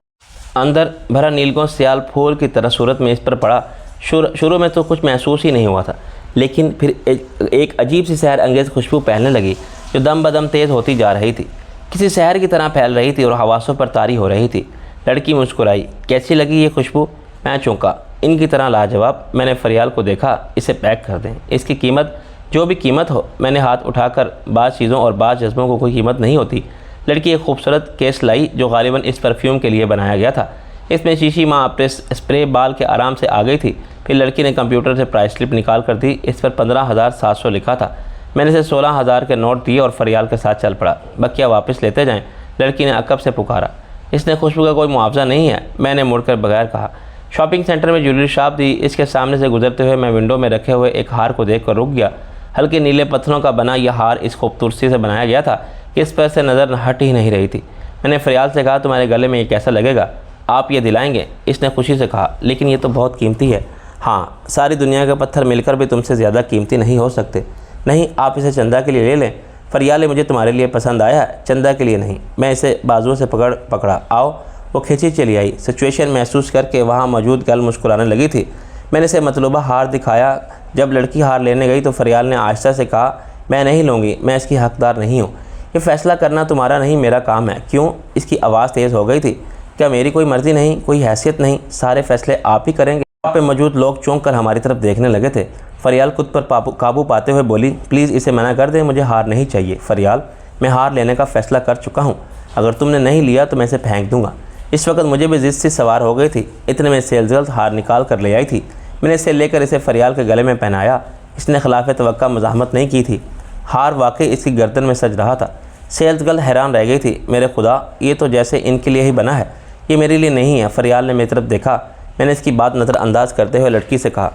अंदर भरा नीलगों सियाल फूल की तरह सूरत में इस पर पड़ा। शुरू में तो कुछ महसूस ही नहीं हुआ था, लेकिन फिर एक अजीब सी सहर अंगेज़ खुशबू फैलने लगी जो दम बदम तेज़ होती जा रही थी, किसी शहर की तरह फैल रही थी और हवासों पर तारी हो रही थी। लड़की मुस्कुराई। कैसी लगी ये खुशबू? मैं चौंका। इनकी तरह लाजवाब। मैंने फरियाल को देखा। इसे पैक कर दें, इसकी कीमत जो भी कीमत हो। मैंने हाथ उठाकर बाज़ चीज़ों और बाज़ जज्बों को कोई कीमत नहीं होती। लड़की एक खूबसूरत केस लाई जो गालिबन इस परफ्यूम के लिए बनाया गया था। इसमें शीशी माँ अपने स्प्रे बाल के आराम से आ गई थी। फिर लड़की ने कंप्यूटर से प्राइस स्लिप निकाल कर दी। इस पर 15,700 लिखा था। मैंने इसे 16,000 के नोट दिए और फरियाल के साथ चल पड़ा। बकिया वापस लेते जाएं, लड़की ने अकब से पुकारा। इसने खुशबू का कोई मुआवजा नहीं है, मैंने मुड़कर बगैर कहा। शॉपिंग सेंटर में ज्वेलरी शॉप थी। इसके सामने से गुजरते हुए मैं विंडो में रखे हुए एक हार को देख कर रुक गया। हल्के नीले पत्थरों का बना यह हार इस खूबसूरती से बनाया गया था कि इस पर से नज़र हट ही नहीं रही थी। मैंने फरियाल से कहा, तुम्हारे गले में ये कैसा लगेगा? आप ये दिलाएंगे? इसने खुशी से कहा, लेकिन ये तो बहुत कीमती है। हाँ, सारी दुनिया के पत्थर मिलकर भी तुमसे ज़्यादा कीमती नहीं हो सकते। नहीं, आप इसे चंदा के लिए ले लें। फरियाल, मुझे तुम्हारे लिए पसंद आया, चंदा के लिए नहीं। मैं इसे बाजुओं से पकड़ा। आओ। वो खींची चली आई। सिचुएशन महसूस करके वहाँ मौजूद गर्ल मुस्कुराने लगी थी। मैंने इसे मतलूबा हार दिखाया। जब लड़की हार लेने गई तो फरियाल ने आहिस्ता से कहा, मैं नहीं लूँगी, मैं इसकी हकदार नहीं हूँ। ये फ़ैसला करना तुम्हारा नहीं, मेरा काम है। क्यों? इसकी आवाज़ तेज़ हो गई थी। क्या मेरी कोई मर्ज़ी नहीं, कोई हैसियत नहीं? सारे फ़ैसले आप ही करेंगे? वहाँ पे मौजूद लोग चौंक कर हमारी तरफ देखने लगे थे। फरियाल खुद पर काबू पाते हुए बोली, प्लीज़ इसे मना कर दें, मुझे हार नहीं चाहिए। फरियाल, मैं हार लेने का फ़ैसला कर चुका हूँ। अगर तुमने नहीं लिया तो मैं इसे फेंक दूँगा। इस वक्त मुझे भी जिद सी सवार हो गई थी। इतने में सेल्स गर्ल हार निकाल कर ले आई थी। मैंने इसे लेकर इसे फरियाल के गले में पहनाया। इसने खिलाफ तवक्का मज़ाहमत नहीं की थी। हार वाकई इसकी गर्दन में सज रहा था। सेल्स गर्ल हैरान रह गई थी। मेरे खुदा, ये तो जैसे इनके लिए ही बना है, ये मेरे लिए नहीं है। फरियाल ने मेरी तरफ देखा। मैंने इसकी बात नज़रअंदाज करते हुए लड़की से कहा,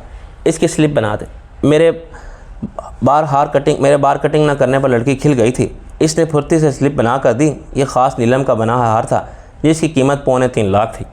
इसकी स्लिप बना दे। मेरे बार कटिंग न करने पर लड़की खिल गई थी। इसने फुर्ती से स्लिप बना कर दी। ये ख़ास नीलम का बना हार था जिसकी कीमत 3.25 लाख थी।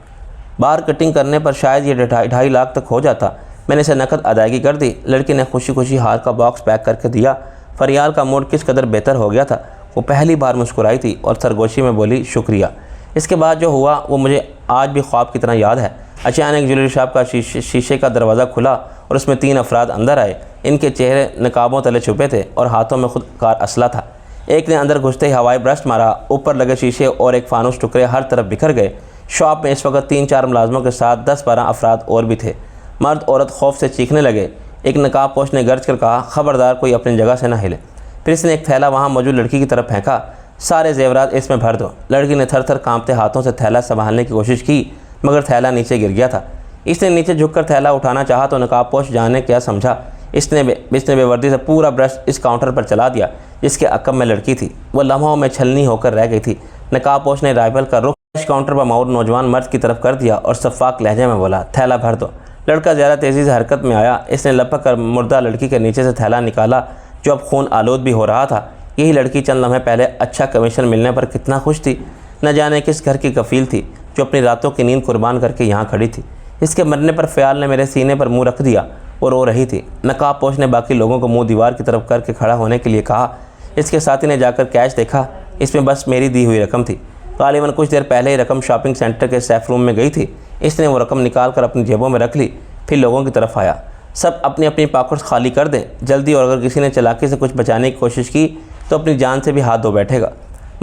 बार कटिंग करने पर शायद ये 2.5 लाख तक हो जाता। मैंने इसे नकद अदायगी कर दी। लड़की ने खुशी खुशी हार का बॉक्स पैक करके दिया। फरियाल का मूड किस कदर बेहतर हो गया था। वो पहली बार मुस्कुराई थी और सरगोशी में बोली, शुक्रिया। इसके बाद जो हुआ वो मुझे आज भी ख्वाब की तरह याद है। अचानक ज्वेलरी शॉप का शीशे का दरवाज़ा खुला और उसमें 3 अफराद अंदर आए। इनके चेहरे नकाबों तले छुपे थे और हाथों में खुद कार असला था। एक ने अंदर घुसते ही हवाई ब्रस्ट मारा। ऊपर लगे शीशे और एक फानूस टुकड़े हर तरफ बिखर गए। शॉप में इस वक्त 3-4 मुलाजमों के साथ 10-12 अफराद और भी थे। मर्द औरत खौफ से चीखने लगे। एक नकाब पोश ने गर्ज कर कहा, खबरदार कोई अपनी जगह से न हिले। फिर इसने एक थैला वहाँ मौजूद लड़की की तरफ फेंका। सारे जेवरात इसमें भर दो। लड़की ने थर थर कांपते हाथों से थैला संभालने की कोशिश की, मगर थैला नीचे गिर गया था। इसने नीचे झुककर थैला उठाना चाहा तो नकाबपोश जाने क्या समझा। इसने बेवर्दी से पूरा ब्रश इस काउंटर पर चला दिया जिसके अकब में लड़की थी। वो लम्हों में छलनी होकर रह गई थी। नकाबपोश ने राइफल का रुख काउंटर पर मौजूद नौजवान मर्द की तरफ कर दिया और शफाक लहजे में बोला, थैला भर दो। लड़का ज़्यादा तेज़ी से हरकत में आया। इसने लपक कर मुर्दा लड़की के नीचे से थैला निकाला जो अब खून आलूद भी हो रहा था। यही लड़की चंद लम्हे पहले अच्छा कमीशन मिलने पर कितना खुश थी। न जाने किस घर की कफील थी जो अपनी रातों की नींद कुर्बान करके यहाँ खड़ी थी। इसके मरने पर फ़याल ने मेरे सीने पर मुंह रख दिया। वो रो रही थी। नकाबपोश ने बाकी लोगों को मुंह दीवार की तरफ करके खड़ा होने के लिए कहा। इसके साथी ने जाकर कैश देखा। इसमें बस मेरी दी हुई रकम थी। गालिबन कुछ देर पहले ही रकम शॉपिंग सेंटर के सेफ रूम में गई थी। इसने वो रकम निकाल कर अपनी जेबों में रख ली। फिर लोगों की तरफ आया, सब अपनी अपनी पॉकेट्स खाली कर दें जल्दी, और अगर किसी ने चालाकी से कुछ बचाने की कोशिश की तो अपनी जान से भी हाथ धो बैठेगा।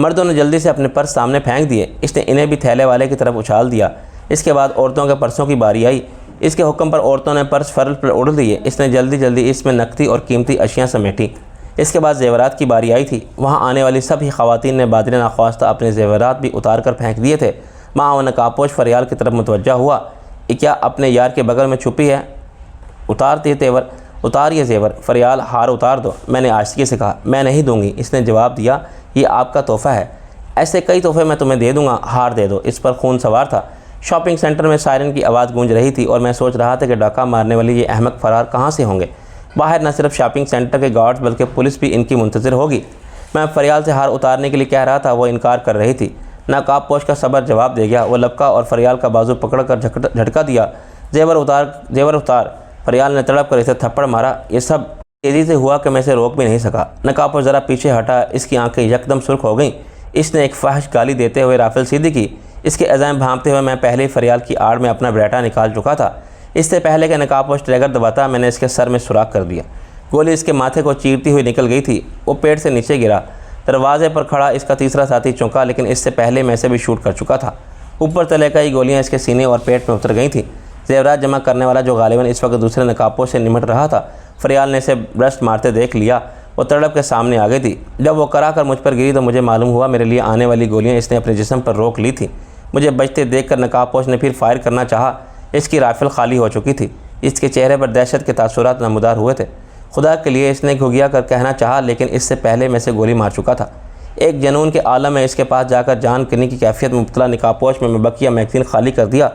मर्दों ने जल्दी से अपने पर्स सामने फेंक दिए। इसने इन्हें भी थैले वाले की तरफ उछाल दिया। इसके बाद औरतों के पर्सों की बारी आई। इसके हुक्म पर औरतों ने पर्स फर्श पर उड़ दिए। इसने जल्दी जल्दी इसमें नकदी और कीमती अशियाँ समेटी। इसके बाद जेवरात की बारी आई थी। वहाँ आने वाली सभी ख़वातीन ने बादल नाख्वास्ता अपने जेवरात भी उतार कर फेंक दिए थे। माँ व नकाबपोश फरियाल की तरफ मुतवज्जा हुआ। क्या अपने यार के बगल में छुपी है? उतारती तेवर, उतार ये जेवर। फरियाल, हार उतार दो। मैंने आशिकी से कहा। मैं नहीं दूंगी। इसने जवाब दिया, ये आपका तोहफ़ा है। ऐसे कई तोहफे मैं तुम्हें दे दूंगा, हार दे दो। इस पर खून सवार था। शॉपिंग सेंटर में सायरन की आवाज़ गूंज रही थी और मैं सोच रहा था कि डाका मारने वाले ये अहमक फ़रार कहाँ से होंगे। बाहर न सिर्फ शॉपिंग सेंटर के गार्ड्स बल्कि पुलिस भी इनकी मुंतज़िर होगी। मैं फरियाल से हार उतारने के लिए कह रहा था, वो इनकार कर रही थी। नकाबपोश का सबर जवाब दे गया। वो लपका और फरियाल का बाजू पकड़ कर झटका दिया। जेवर उतार। फरियाल ने तड़प कर इसे थप्पड़ मारा। ये सब तेज़ी से हुआ कि मैं इसे रोक भी नहीं सका। नकाबपोश ज़रा पीछे हटा, इसकी आंखें यकदम सुर्ख हो गईं। इसने एक फाहिश गाली देते हुए राफिल सीधी की। इसके अज़ाम भांपते हुए मैं पहले ही फरियाल की आड़ में अपना बेटा निकाल चुका था। इससे पहले कि नकाबपोश ट्रैगर दबाता मैंने इसके सर में सुराख कर दिया। गोली इसके माथे को चीरती हुई निकल गई थी। वो पेट से नीचे गिरा। दरवाजे पर खड़ा इसका तीसरा साथी चौंका, लेकिन इससे पहले मैं इसे भी शूट कर चुका था। ऊपर तले कई गोलियां इसके सीने और पेट में उतर गई थीं। जेवरात जमा करने वाला जो गालिबन इस वक्त दूसरे नकाबपोश से निमट रहा था, फरियाल ने इसे ब्रस्ट मारते देख लिया। वो तड़प के सामने आ गई थी। जब वो करा कर मुझ पर गिरी तो मुझे मालूम हुआ मेरे लिए आने वाली गोलियां इसने अपने जिस्म पर रोक ली थी। मुझे बचते देखकर नकाबपोश ने फिर फायर करना चाहा। इसकी राइफल खाली हो चुकी थी। इसके चेहरे पर दहशत के तासुरात नमूदार हुए थे। खुदा के लिए इसने घुघिया कर कहना चाहा, लेकिन इससे पहले मैं से गोली मार चुका था। एक जनून के आलम में इसके पास जाकर जान करने की कैफियत में मुब्तला नकाबपोश में मैं बकिया मैगज़ीन खाली कर दिया।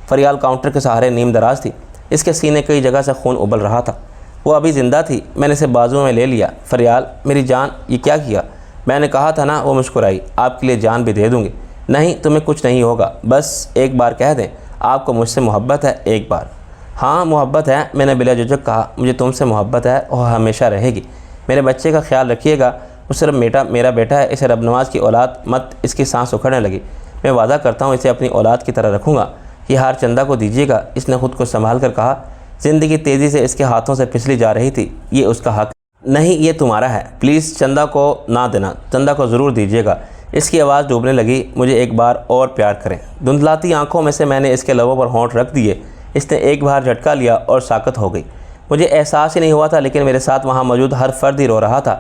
फरियाल काउंटर के सहारे नीम दराज थी। इसके सीने कई जगह से खून उबल रहा था। वो अभी ज़िंदा थी। मैंने इसे बाजुओं में ले लिया। फरियाल, मेरी जान, ये क्या किया? मैंने कहा था ना। वो मुस्कुराई। आपके लिए जान भी दे दूँगी। नहीं, तुम्हें कुछ नहीं होगा। बस एक बार कह दें, आपको मुझसे मोहब्बत है? एक बार। हाँ, मोहब्बत है, मैंने बिला झिझक कहा। मुझे तुमसे मोहब्बत है और हमेशा रहेगी। मेरे बच्चे का ख्याल रखिएगा। वो सिर्फ मेरा बेटा है। इसे रब नवाज की औलाद मत। इसकी सांस उखड़ने लगी। मैं वादा करता हूँ इसे अपनी औलाद की तरह रखूँगा। ये हार चंदा को दीजिएगा। इसने खुद को संभाल कर कहा। ज़िंदगी तेज़ी से इसके हाथों से फिसली जा रही थी। ये उसका हक नहीं, ये तुम्हारा है। प्लीज़ चंदा को ना देना। चंदा को ज़रूर दीजिएगा। इसकी आवाज़ डूबने लगी। मुझे एक बार और प्यार करें। धुंधलाती आंखों में से मैंने इसके लबों पर होंठ रख दिए। इसने एक बार झटका लिया और साकत हो गई। मुझे एहसास ही नहीं हुआ था, लेकिन मेरे साथ वहाँ मौजूद हर फर्द ही रो रहा था।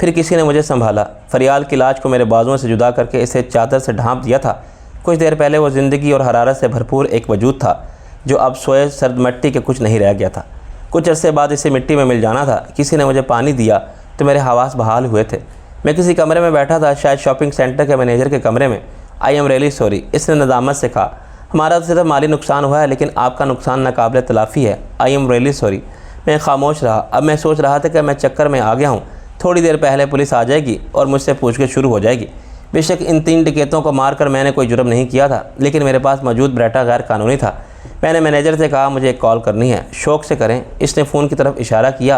फिर किसी ने मुझे संभाला। फरियाल की लाश को मेरे बाजुओं से जुदा करके इसे चादर से ढांप दिया था। कुछ देर पहले वो ज़िंदगी और हरारत से भरपूर एक वजूद था, जो अब सोए सर्द मिट्टी के कुछ नहीं रह गया था। कुछ अरसे बाद इसे मिट्टी में मिल जाना था। किसी ने मुझे पानी दिया तो मेरे हवास बहाल हुए थे। मैं किसी कमरे में बैठा था, शायद शॉपिंग सेंटर के मैनेजर के कमरे में। आई एम रियली सॉरी, इसने नदामत से कहा। हमारा तो सिर्फ माली नुकसान हुआ है, लेकिन आपका नुकसान नाकाबिल तलाफ़ी है। I am really sorry. मैं खामोश रहा। अब मैं सोच रहा था कि मैं चक्कर में आ गया हूँ। थोड़ी देर पहले पुलिस आ जाएगी और मुझसे पूछगिछ शुरू हो जाएगी। बेशक इन 3 डकैतों को मारकर मैंने कोई जुर्म नहीं किया था, लेकिन मेरे पास मौजूद बेटा गैर कानूनी था। मैंने मैनेजर से कहा, मुझे एक कॉल करनी है। शौक़ से करें। इसने फ़ोन की तरफ इशारा किया।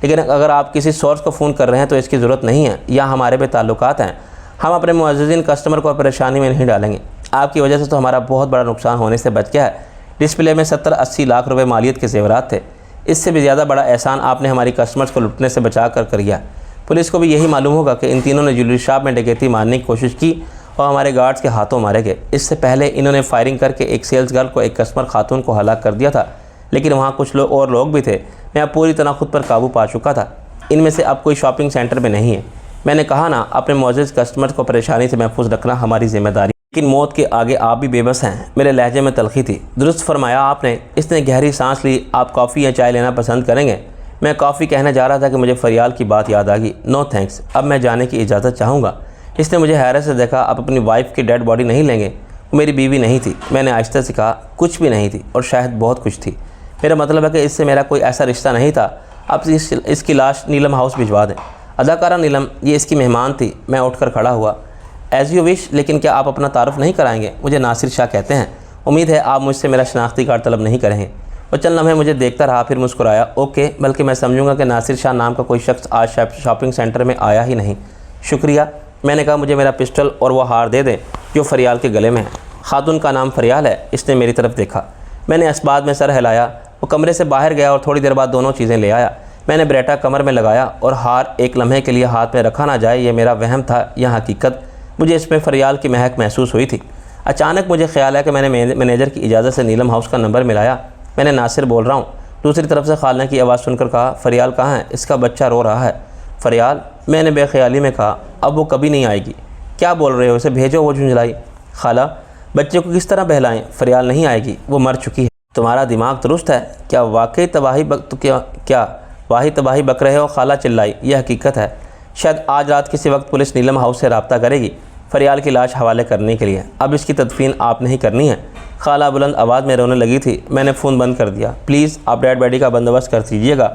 लेकिन अगर आप किसी सोर्स को फ़ोन कर रहे हैं तो इसकी ज़रूरत नहीं है। या हमारे पे ताल्लुकात हैं। हम अपने मुअज़्ज़िज़ीन कस्टमर को परेशानी में नहीं डालेंगे। आपकी वजह से तो हमारा बहुत बड़ा नुकसान होने से बच गया है। डिस्प्ले में 70-80 लाख रुपए मालियत के ज़ेवरात थे। इससे भी ज़्यादा बड़ा एहसान आपने हमारी कस्टमर्स को लुटने से बचा कर किया। पुलिस को भी यही मालूम होगा कि इन तीनों ने ज्वेलरी शॉप में डकैती मारने की कोशिश की और हमारे गार्ड्स के हाथों मारे गए। इससे पहले इन्होंने फायरिंग करके एक सेल्स गर्ल को, एक कस्टमर खातून को हलाक कर दिया था, लेकिन वहाँ कुछ लोग भी थे। मैं अब पूरी तरह खुद पर काबू पा चुका था। इनमें से अब कोई शॉपिंग सेंटर में नहीं है। मैंने कहा ना, अपने मौजूद कस्टमर्स को परेशानी से महफूज रखना हमारी जिम्मेदारी। लेकिन मौत के आगे आप भी बेबस हैं। मेरे लहजे में तलखी थी। दुरुस्त फरमाया आपने। इसने गहरी सांस ली। आप कॉफ़ी या चाय लेना पसंद करेंगे? मैं कॉफ़ी कहने जा रहा था कि मुझे फरियाल की बात याद आ गई। नो थैंक्स, अब मैं जाने की इजाज़त चाहूँगा। इसने मुझे हैरत से देखा। आप अपनी वाइफ की डेड बॉडी नहीं लेंगे? वो मेरी बीवी नहीं थी। मैंने आहिस्ता से कहा, कुछ भी नहीं थी, और शायद बहुत कुछ थी। मेरा मतलब है कि इससे मेरा कोई ऐसा रिश्ता नहीं था। आप इसकी लाश नीलम हाउस भिजवा दें। अदाकारा नीलम, ये इसकी मेहमान थी। मैं उठकर खड़ा हुआ। एज़ यू विश, लेकिन क्या आप अपना तारुफ नहीं कराएंगे? मुझे नासिर शाह कहते हैं। उम्मीद है आप मुझसे मेरा शनाख्ती कार्ड तलब नहीं करेंगे। वो चंद लम्हे मुझे देखता रहा, फिर मुस्कुराया। ओके, बल्कि मैं समझूंगा कि नासिर शाह नाम का कोई शख्स आज शॉपिंग सेंटर में आया ही नहीं। शुक्रिया। मैंने कहा, मुझे मेरा पिस्टल और वो हार दे दें जो फरियाल के गले में है। खातून का नाम फरियाल है। इसने मेरी तरफ देखा। मैंने इस्बात में सर हिलाया। वो कमरे से बाहर गया और थोड़ी देर बाद दोनों चीज़ें ले आया। मैंने बेटा कमर में लगाया और हार एक लम्हे के लिए हाथ में रखा ना जाए, ये मेरा वहम था या हकीकत। मुझे इसमें फरियाल की महक महसूस हुई थी। अचानक मुझे ख्याल है कि मैंने मैनेजर की इजाज़त से नीलम हाउस का नंबर मिलाया। मैंने नासिर बोल रहा हूँ। दूसरी तरफ से खालना की आवाज़ सुनकर कहा, फरियाल कहाँ है? इसका बच्चा रो रहा है। फरियाल? मैंने बेख्याली में कहा। अब वो कभी नहीं आएगी। क्या बोल रहे हो? इसे भेजो। वो झुंझलाई। खाला, बच्चे को किस तरह बहलाएं? फरियाल नहीं आएगी, वो मर चुकी है। तुम्हारा दिमाग दुरुस्त है क्या? वाकई तबाही वाही तबाही बक रहे हो? खाला चिल्लाई। यह हकीकत है। शायद आज रात किसी वक्त पुलिस नीलम हाउस से रब्ता करेगी फरियाल की लाश हवाले करने के लिए। अब इसकी तदफीन आपने ही करनी है। खाला बुलंद आवाज़ में रोने लगी थी। मैंने फ़ोन बंद कर दिया। प्लीज़ आप डेड बॉडी का बंदोबस्त कर दीजिएगा।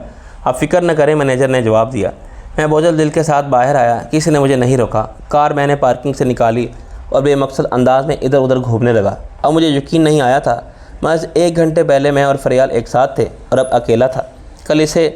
आप फ़िक्र न करें, मैनेजर ने जवाब दिया। मैं बोझल दिल के साथ बाहर आया। किसी ने मुझे नहीं रोका। कार मैंने पार्किंग से निकाली और बेमकसद अंदाज में इधर उधर घूमने लगा। अब मुझे यकीन नहीं आया था। महज 1 घंटे पहले मैं और फरियाल एक साथ थे और अब अकेला था। कल इसे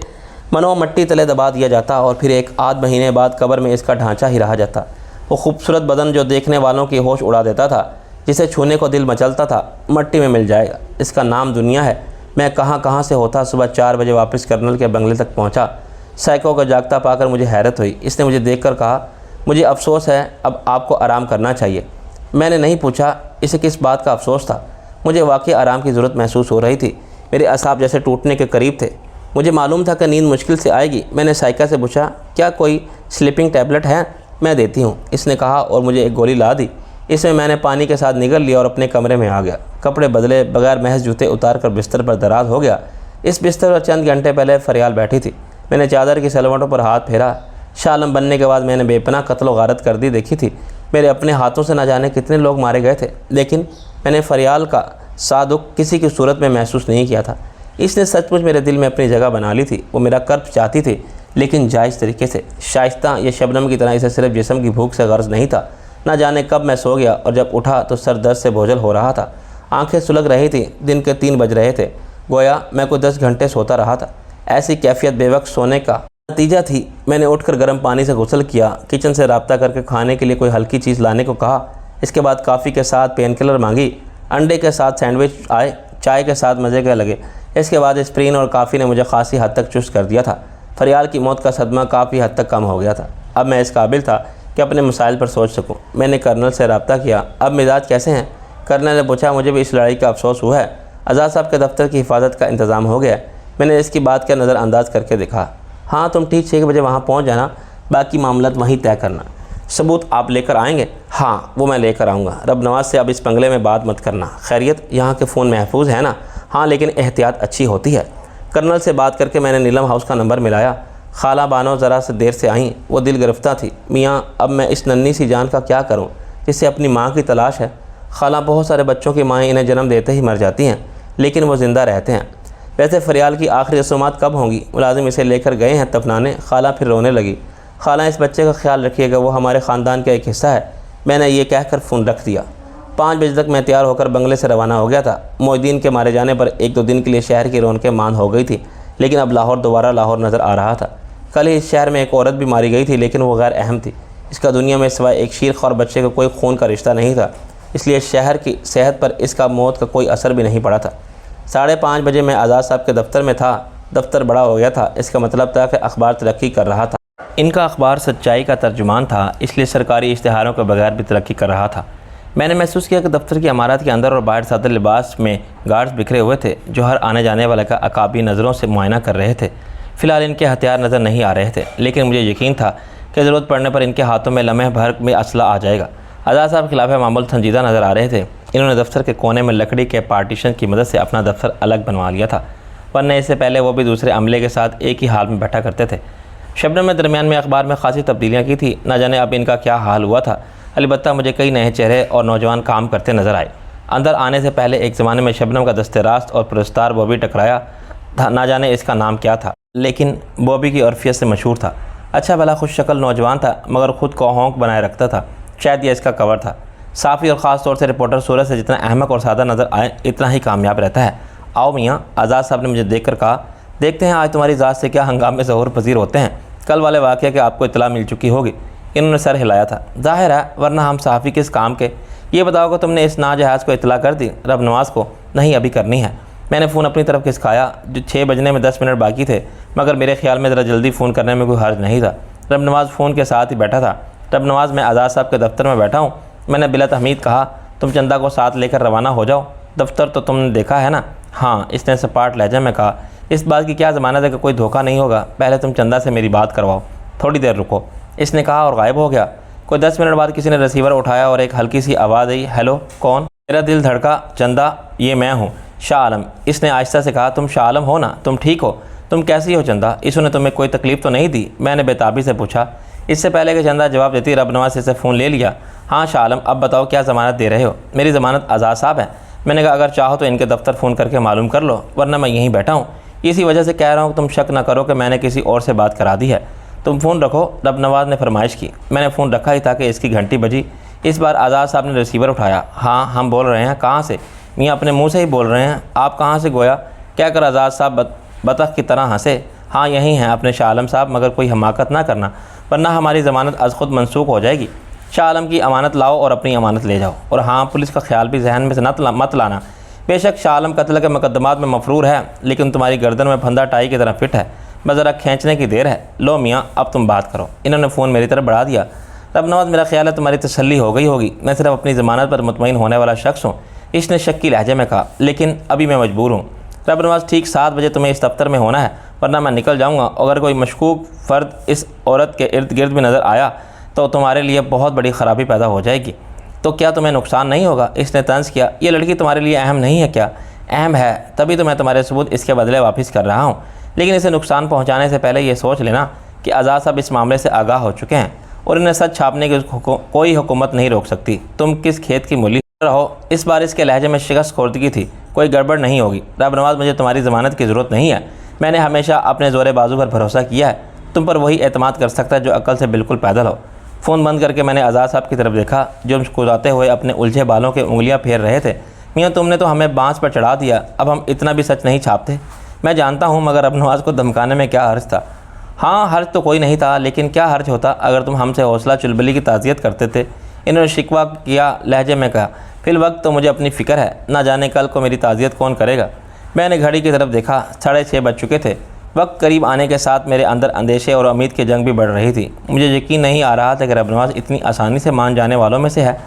मनो मट्टी तले दबा दिया जाता और फिर एक आध महीने बाद कब्र में इसका ढांचा ही रहा जाता। वो खूबसूरत बदन जो देखने वालों की होश उड़ा देता था, जिसे छूने को दिल मचलता था, मट्टी में मिल जाएगा। इसका नाम दुनिया है। मैं कहाँ कहाँ से होता सुबह 4 बजे वापस कर्नल के बंगले तक पहुँचा। साइको को जागता पाकर मुझे हैरत हुई। इसने मुझे देखकर कहा, मुझे अफसोस है, अब आपको आराम करना चाहिए। मैंने नहीं पूछा इसे किस बात का अफसोस था। मुझे वाकई आराम की ज़रूरत महसूस हो रही थी। मेरे असाब जैसे टूटने के करीब थे। मुझे मालूम था कि नींद मुश्किल से आएगी। मैंने साइका से पूछा, क्या कोई स्लीपिंग टैबलेट है? मैं देती हूँ, इसने कहा और मुझे एक गोली ला दी। इसमें मैंने पानी के साथ निगल लिया और अपने कमरे में आ गया। कपड़े बदले बगैर महज जूते उतार कर बिस्तर पर दराज हो गया। इस बिस्तर पर चंद घंटे पहले फरियाल बैठी थी। मैंने चादर की सलवटों पर हाथ फेरा। शालम बनने के बाद मैंने बेपनाह कत्ल गारत कर दी देखी थी। मेरे अपने हाथों से न जाने कितने लोग मारे गए थे, लेकिन मैंने फरियाल का सादुक किसी की सूरत में महसूस नहीं किया था। इसने सचमुच मेरे दिल में अपनी जगह बना ली थी। वो मेरा कर्ब चाहती थी, लेकिन जायज़ तरीके से। शाइस्ता या शबनम की तरह इसे सिर्फ जिस्म की भूख से गर्ज नहीं था। न जाने कब मैं सो गया और जब उठा तो सर दर्द से बोझल हो रहा था। आंखें सुलग रही थी। दिन के 3 बज रहे थे। गोया मैं कोई 10 घंटे सोता रहा था। ऐसी कैफियत बेवक्त सोने का नतीजा थी। मैंने उठकर गर्म पानी से गुस्ल किया, किचन से रब्ता करके खाने के लिए कोई हल्की चीज़ लाने को कहा। इसके बाद कॉफ़ी के साथ पेन किलर मांगी। अंडे के साथ सैंडविच आए, चाय के साथ मज़े के लगे। इसके बाद स्प्रीन और काफ़ी ने मुझे खासी हद तक चुस्त कर दिया था। फरियाल की मौत का सदमा काफ़ी हद तक कम हो गया था। अब मैं इस काबिल था कि अपने मसाइल पर सोच सकूं। मैंने कर्नल से रब्ता किया। अब मिजाज कैसे हैं? कर्नल ने पूछा। मुझे भी इस लड़ाई का अफसोस हुआ है। आज़ाद साहब के दफ्तर की हिफाजत का इंतज़ाम हो गया। मैंने इसकी बात का नज़रअंदाज करके देखा। हाँ, तुम ठीक 6 बजे वहाँ पहुँच जाना, बाकी मामला वहीं तय करना। सबूत आप लेकर आएंगे? हाँ, वो मैं लेकर आऊँगा। रब नवाज से अब इस बंगले में बात मत करना। खैरियत, यहाँ के फ़ोन महफूज है ना? हाँ, लेकिन एहतियात अच्छी होती है। कर्नल से बात करके मैंने नीलम हाउस का नंबर मिलाया। खाला बानो ज़रा से देर से आईं। वो दिल गिरफ्ता थी। मियाँ, अब मैं इस नन्ही सी जान का क्या करूँ जिससे अपनी माँ की तलाश है। खाला, बहुत सारे बच्चों की माएँ इन्हें जन्म देते ही मर जाती हैं, लेकिन वो ज़िंदा रहते हैं। वैसे फरियाल की आखिरी रसूमात कब होंगी? मुलाजिम इसे लेकर गए हैं तफनाने। खाला फिर रोने लगी। खाला, इस बच्चे का ख्याल रखिएगा, वो हमारे ख़ानदान का एक हिस्सा है। मैंने ये कहकर फ़ोन रख दिया। 5 बजे तक मैं तैयार होकर बंगले से रवाना हो गया था। मोइनुद्दीन के मारे जाने पर 1-2 दिन के लिए शहर की रौनकें मांद हो गई थी, लेकिन अब लाहौर दोबारा लाहौर नज़र आ रहा था। कल ही इस शहर में एक औरत भी मारी गई थी, लेकिन वो गैर अहम थी। इसका दुनिया में सिवाय एक शीरख्वार बच्चे का कोई खून का रिश्ता नहीं था, इसलिए शहर की सेहत पर इसका मौत का कोई असर भी नहीं पड़ा था। 5:30 बजे मैं आज़ाद साहब के दफ्तर में था। दफ्तर बड़ा हो गया था। इसका मतलब था कि अखबार तरक्की कर रहा था। इनका अखबार सच्चाई का तर्जुमान था, इसलिए सरकारी इश्तिहारों के बगैर भी तरक्की कर रहा था। मैंने महसूस किया कि दफ्तर की इमारत के अंदर और बाहर सादे लिबास में गार्ड्स बिखरे हुए थे, जो हर आने जाने वाले का अकाबी नज़रों से मुआयना कर रहे थे। फ़िलहाल इनके हथियार नज़र नहीं आ रहे थे, लेकिन मुझे यकीन था कि ज़रूरत पड़ने पर इनके हाथों में लम्हे भर में असला आ जाएगा। आज़ाद साहब खिलाफ मामूल संजीदा नज़र आ रहे थे। इन्होंने दफ्तर के कोने में लकड़ी के पार्टीशन की मदद से अपना दफ्तर अलग बनवा लिया था, वरना इससे पहले वो भी दूसरे अमले के साथ एक ही हाल में बैठा करते थे। शबनम ने दरमियान में अखबार में खासी तब्दीलियाँ की थी। न जाने अब इनका क्या हाल हुआ था। अलबत्ता मुझे कई नए चेहरे और नौजवान काम करते नज़र आए। अंदर आने से पहले एक ज़माने में शबनम का दस्ते रास्त और पुरस्कार बॉबी टकराया था। ना जाने इसका नाम क्या था, लेकिन बॉबी की उर्फियत से मशहूर था। अच्छा भला खुश शक्ल नौजवान था, मगर ख़ुद को हौंक बनाए रखता था। शायद यह इसका कवर था। साफ़ी और ख़ास तौर से रिपोर्टर सूरज से जितना अहमक और सादा नज़र आए, इतना ही कामयाब रहता है। आओ मियाँ, आज़ाद साहब ने मुझे देख कर कहा, देखते हैं आज तुम्हारी ज़ात से क्या हंगामे ज़हूर पजीर होते हैं। कल वाले वाक़े की आपको इतला मिल चुकी होगी। इन्होंने सर हिलाया था। ज़ाहिर है, वरना हम सहाफ़ी किस काम के। ये बताओ कि तुमने इस नाजहाज़ को इतला कर दी रब नवाज़ को? नहीं, अभी करनी है। मैंने फ़ोन अपनी तरफ खिसकाया। जो 6 बजने में 10 मिनट बाकी थे, मगर मेरे ख्याल में ज़रा जल्दी फ़ोन करने में कोई हर्ज नहीं था। रब नवाज़ फ़ोन के साथ ही बैठा था। रब नवाज़, मैं आज़ाद साहब के दफ्तर में बैठा हूँ। मैंने बिला तहमीद कहा, तुम चंदा को साथ लेकर रवाना हो जाओ। दफ्तर तो तुमने देखा है ना? हाँ, इसने सपाट लहजा में कहा। इस बात की क्या ज़मानत है कि कोई धोखा नहीं होगा। पहले तुम चंदा से मेरी बात करवाओ, थोड़ी देर रुको, इसने कहा और गायब हो गया। कोई 10 मिनट बाद किसी ने रिसीवर उठाया और एक हल्की सी आवाज़ आई, हेलो, कौन? मेरा दिल धड़का। चंदा, ये मैं हूँ, शाह आलम। इसने आहिस्ता से कहा, तुम शाह आलम हो ना? तुम ठीक हो? तुम कैसी हो चंदा? इसने तुम्हें कोई तकलीफ़ तो नहीं दी? मैंने बेताबी से पूछा। इससे पहले कि चंदा जवाब देती, रब नवाज़ से फ़ोन ले लिया। हाँ शाह आलम, अब बताओ क्या ज़मानत दे रहे हो? मेरी ज़मानत आज़ाद साहब है। मैंने कहा, अगर चाहो तो इनके दफ्तर फ़ोन करके मालूम कर लो, वरना मैं यहीं बैठा हूँ। इसी वजह से कह रहा हूँ, तुम शक ना करो कि मैंने किसी और से बात करा दी है। तुम फ़ोन रखो, रब नवाज़ ने फरमाइश की। मैंने फ़ोन रखा ही था कि इसकी घंटी बजी। इस बार आज़ाद साहब ने रिसीवर उठाया। हाँ, हम बोल रहे हैं। कहाँ से? मियाँ अपने मुँह से ही बोल रहे हैं। आप कहाँ से? गोया क्या कर आज़ाद साहब बतख की तरह हंसे। हाँ यही हैं अपने शाह आलम साहब, मगर कोई हमाकत ना करना वरना हमारी ज़मानत अज खुद मनसूख हो जाएगी। शाह आलम की अमानत लाओ और अपनी अमानत ले जाओ। और हाँ, पुलिस का ख्याल भी जहन में से मत लाना। बेशक शाह आलम कत्ल के मुकदमात में मफरूर है, लेकिन तुम्हारी गर्दन में फंदा टाई की तरह फिट है। बस ज़रा खींचने की देर है। लो मियाँ, अब तुम बात करो। इन्होंने फ़ोन मेरी तरफ बढ़ा दिया। रब नवाज़, मेरा ख्याल है तुम्हारी तसल्ली हो गई होगी। मैं सिर्फ अपनी ज़मानत पर मुतमईन होने वाला शख्स हूँ, इसने शक्की लहजे में कहा। लेकिन अभी मैं मजबूर हूँ। रब नवाज़, ठीक 7 बजे तुम्हें इस दफ्तर में होना है, वरना मैं निकल जाऊँगा। अगर कोई मशकूक फ़र्द इस औरत के इर्द गिर्द भी नज़र आया तो तुम्हारे लिए बहुत बड़ी ख़राबी पैदा हो जाएगी। तो क्या तुम्हें नुकसान नहीं होगा? इसने तंज़ किया। ये लड़की तुम्हारे लिए अहम नहीं है क्या? अहम है, तभी तो मैं तुम्हारे सबूत इसके बदले वापस कर रहा हूँ। लेकिन इसे नुकसान पहुँचाने से पहले ये सोच लेना कि आज़ाद साहब इस मामले से आगाह हो चुके हैं और इन्हें सच छापने की कोई हुकूमत नहीं रोक सकती। तुम किस खेत की मूली रहो। इस बार इसके लहजे में शिकस्त खोर्दगी थी। कोई गड़बड़ नहीं होगी। रब नवाज़, मुझे तुम्हारी ज़मानत की ज़रूरत नहीं है। मैंने हमेशा अपने ज़ोरे बाजू पर भरोसा किया है। तुम पर वही एतमाद कर सकता है जो अक्ल से बिल्कुल पैदल हो। फ़ोन बंद करके मैंने आज़ाद साहब की तरफ देखा, जो मुस्कुराते हुए अपने उलझे बालों के उंगलियां फेर रहे थे। मियाँ, तुमने तो हमें बांस पर चढ़ा दिया। अब हम इतना भी सच नहीं छापते। मैं जानता हूँ, मगर रब नवाज़ को धमकाने में क्या हर्ज था? हाँ, हर्ज तो कोई नहीं था, लेकिन क्या हर्ज होता अगर तुम हमसे हौसला चुलबुली की ताज़ियत करते थे। इन्होंने शिकवा किया, लहजे में कहा। फिल वक्त तो मुझे अपनी फ़िक्र है, ना जाने कल को मेरी ताज़ियत कौन करेगा। मैंने घड़ी की तरफ देखा। 6:30 बज चुके थे। वक्त करीब आने के साथ मेरे अंदर अंदेशे और उम्मीद की जंग भी बढ़ रही थी। मुझे यकीन नहीं आ रहा था कि रब नवाज़ इतनी आसानी से मान जाने वालों में से है।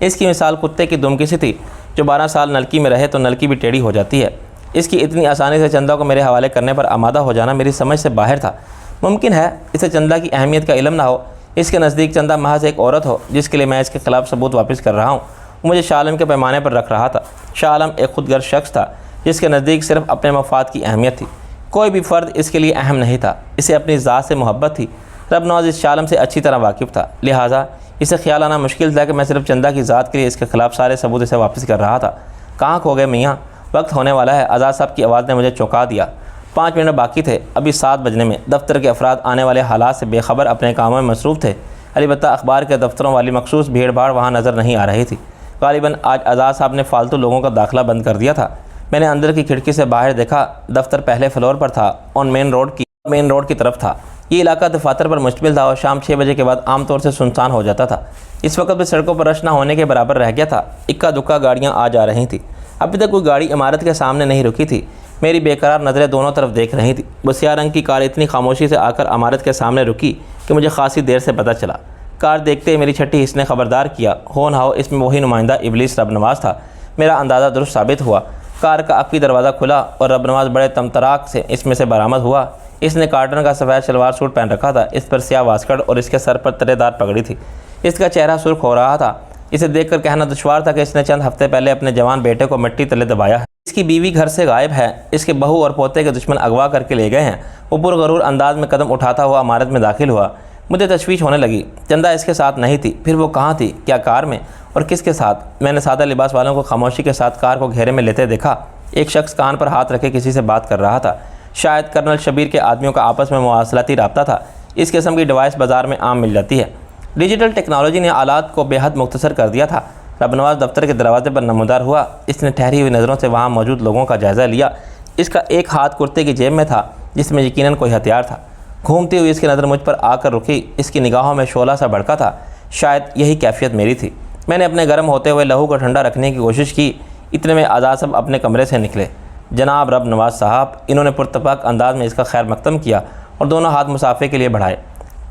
इसकी मिसाल कुत्ते की दुम की सी थी, जो 12 साल नलकी में रहे तो नलकी भी टेढ़ी हो जाती है। इसकी इतनी आसानी से चंदा को मेरे हवाले करने पर आमादा हो जाना मेरी समझ से बाहर था। मुमकिन है इसे चंदा की अहमियत का इल्म ना हो। इसके नज़दीक चंदा महज एक औरत हो, जिसके लिए मैं इसके ख़िलाफ़ सबूत वापस कर रहा हूँ। मुझे शाह आलम के पैमाने पर रख रहा था। शाह आलम एक खुदगर्ज शख्स था, जिसके नज़दीक सिर्फ अपने मफाद की अहमियत थी। कोई भी फ़र्द इसके लिए अहम नहीं था। इसे अपनी ज़ात से मोहब्बत थी। रब नवाज़ इस शाह आलम से अच्छी तरह वाकिफ़ था, लिहाजा इसे ख्याल आना मुश्किल था कि मैं सिर्फ चंदा की ज़ात के लिए इसके ख़िलाफ़ सारे सबूत इसे वापस कर रहा था। कहाँ खो गए मियाँ? वक्त होने वाला है। आज़ाद साहब की आवाज़ ने मुझे चौंका दिया। 5 मिनट बाकी थे। अभी 7 बजने में। दफ्तर के अफराद आने वाले हालात से बेखबर अपने कामों में मसरूफ़ थे। अलबत्ता अखबार के दफ्तरों वाली मखसूस भीड़ भाड़ वहाँ नज़र नहीं आ रही थी। गालिबन आज आज़ाद साहब ने फालतू लोगों का दाखिला बंद कर दिया था। मैंने अंदर की खिड़की से बाहर देखा। दफ्तर पहले फ्लोर पर था और मेन रोड की तरफ था। ये इलाका दफातर पर मुश्तमिल था और शाम 6 बजे के बाद आमतौर से सुनसान हो जाता था। इस वक्त भी सड़कों पर रश न होने के बराबर रह गया था। इक्का दुक्का गाड़ियाँ आ जा रही थीं। अभी तक कोई गाड़ी इमारत के सामने नहीं रुकी थी। मेरी बेकरार नज़रें दोनों तरफ देख रही थी। बसिया रंग की कार इतनी खामोशी से आकर इमारत के सामने रुकी कि मुझे खासी देर से पता चला। कार देखते ही मेरी छठी हिस्स ने खबरदार किया। हो न हो इसमें वही नुमाइंदा इबलीस रब नवाज़ था। मेरा अंदाज़ा दुरुस्त साबित हुआ। कार का अक्वी दरवाज़ा खुला और रब नवाज़ बड़े तमतराक से इसमें से बरामद हुआ। इसने कार्टन का सफ़ेद शलवार सूट पहन रखा था। इस पर स्याह वास्कट और इसके सर पर तरेदार पगड़ी थी। इसका चेहरा सुर्ख हो रहा था। इसे देखकर कहना दुश्वार था कि इसने चंद हफ्ते पहले अपने जवान बेटे को मिट्टी तले दबाया है। इसकी बीवी घर से गायब है। इसके बहू और पोते के दुश्मन अगवा करके ले गए हैं। वो पुरगरूर अंदाज में कदम उठाता हुआ इमारत में दाखिल हुआ। मुझे तशवीश होने लगी। चंदा इसके साथ नहीं थी। फिर वो कहाँ थी? क्या कार में? और किसके साथ? मैंने सादा लिबास वालों को खामोशी के साथ कार को घेरे में लेते देखा। एक शख्स कान पर हाथ रखे किसी से बात कर रहा था। शायद कर्नल शबीर के आदमियों का आपस में मवासलाती रब्ता था। इस किस्म की डिवाइस बाज़ार में आम मिल जाती है। डिजिटल टेक्नोलॉजी ने आलात को बेहद मुख्तसर कर दिया था। रब नवाज़ दफ्तर के दरवाजे पर नमूदार हुआ। इसने ठहरी हुई नज़रों से वहाँ मौजूद लोगों का जायज़ा लिया। इसका एक हाथ कुर्ते की जेब में था, जिसमें यकीनन कोई हथियार था। घूमती हुई इसकी नज़र मुझ पर आकर रुकी। इसकी निगाहों में शोला सा भड़का था। शायद यही कैफियत मेरी थी। मैंने अपने गर्म होते हुए लहू को ठंडा रखने की कोशिश की। इतने में आज़ाद साहब अपने कमरे से निकले। जनाब रब नवाज़ साहब, इन्होंने पुरतपाक अंदाज में इसका खैर मकदम किया और दोनों हाथ मुसाफे के लिए बढ़ाए।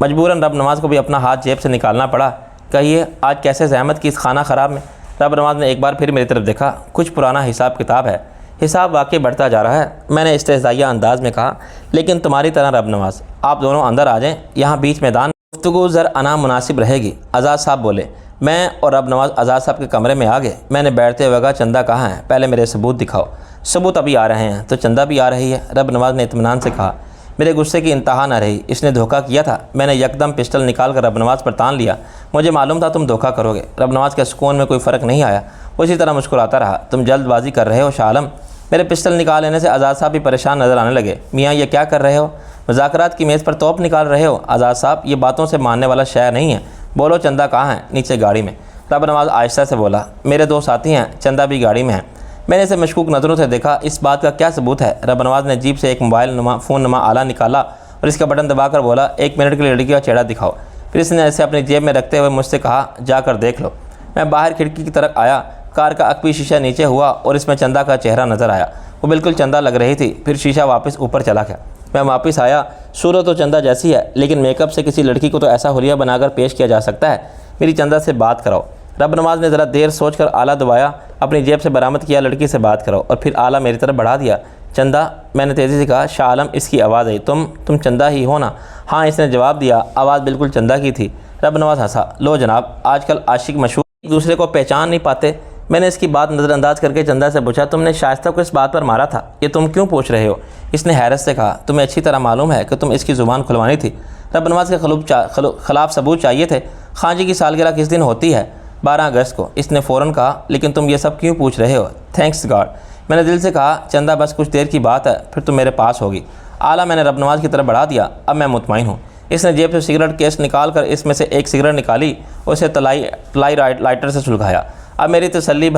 मजबूरन रब नवाज़ को भी अपना हाथ जेब से निकालना पड़ा। कहिए, आज कैसे ज़हमत की इस खाना ख़राब में? रब नवाज़ ने एक बार फिर मेरी तरफ देखा। कुछ पुराना हिसाब किताब है। हिसाब वाकई बढ़ता जा रहा है, मैंने इस्तेज़ाइया अंदाज में कहा। लेकिन तुम्हारी तरह रब नवाज़, आप दोनों अंदर आ जाएं। यहाँ बीच मैदान गुफ्तगू ज़र अना मुनासिब रहेगी। आज़ाद साहब बोले। मैं और रब नवाज़ आज़ाद साहब के कमरे में आ गए। मैंने बैठते हुए कहा, चंदा कहाँ है? पहले मेरे सबूत दिखाओ। सबूत अभी आ रहे हैं। तो चंदा भी आ रही है? रब नवाज़ ने इत्मीनान से कहा। मेरे गुस्से की इंतहा न रही। इसने धोखा किया था। मैंने यकदम पिस्टल निकाल कर रब नवाज़ पर तान लिया। मुझे मालूम था तुम धोखा करोगे। रब नवाज़ के सुकून में कोई फ़र्क नहीं आया। उसी तरह मुस्कुराता रहा। तुम जल्दबाजी कर रहे हो शाह आलम। मेरे पिस्टल निकाल लेने से आज़ाद साहब भी परेशान नज़र आने लगे। मियाँ, ये क्या कर रहे हो? मुज़ाकरात की मेज़ पर तोप निकाल रहे हो? आज़ाद साहब, ये बातों से मानने वाला शय नहीं है। बोलो, चंदा कहाँ है? नीचे गाड़ी में। रब नवाज़ आहिस्ता से बोला। मेरे 2 साथी हैं, चंदा भी गाड़ी में है। मैंने इसे मशकूक नज़रों से देखा। इस बात का क्या सबूत है? रब नवाज ने जीप से एक मोबाइल फ़ोन नुमा आला निकाला और इसका बटन दबाकर बोला, 1 मिनट के लिए लड़की का चेहरा दिखाओ। फिर इसने इसे अपनी जेब में रखते हुए मुझसे कहा, जाकर देख लो। मैं बाहर खिड़की की तरफ आया। कार का अकबी शीशा नीचे हुआ और इसमें चंदा का चेहरा नज़र आया। वो बिल्कुल चंदा लग रही थी। फिर शीशा वापस ऊपर चला गया। मैं वापस आया। सूरत तो चंदा जैसी है, लेकिन मेकअप से किसी लड़की को तो ऐसा हुलिया बनाकर पेश किया जा सकता है। मेरी चंदा से बात कराओ। रब नवाज ने ज़रा देर सोचकर आला दबाया, अपनी जेब से बरामद किया, लड़की से बात कराओ, और फिर आला मेरी तरफ बढ़ा दिया। चंदा, मैंने तेज़ी से कहा। शाह आलम, इसकी आवाज़ आई। तुम चंदा ही हो ना? हाँ, इसने जवाब दिया। आवाज़ बिल्कुल चंदा की थी। रब नवाज हंसा। लो जनाब, आजकल आशिक मशहूर एक दूसरे को पहचान नहीं पाते। मैंने इसकी बात नज़रअंदाज करके चंदा से पूछा, तुमने शाइस्ता को इस बात पर मारा था, ये तुम क्यों पूछ रहे हो? इसने हैरत से कहा, तुम्हें अच्छी तरह मालूम है कि तुम इसकी ज़ुबान खुलवानी थी। रब नवाज के खिलाफ सबूत चाहिए थे। खां जी की सालगिरह किस दिन होती है? 12 अगस्त को। इसने फ़ौरन कहा, लेकिन तुम ये सब क्यों पूछ रहे हो? Thanks God. मैंने दिल से कहा, चंदा बस कुछ देर की बात है, फिर तुम मेरे पास होगी। आला मैंने रब नवाज की तरफ बढ़ा दिया। अब मैं मुतमईन हूँ। इसने जेब से सिगरेट केस निकाल कर इसमें से एक सिगरेट निकाली और उसे तलाई लाइटर से सुलगाया। अब मेरी तसल्ली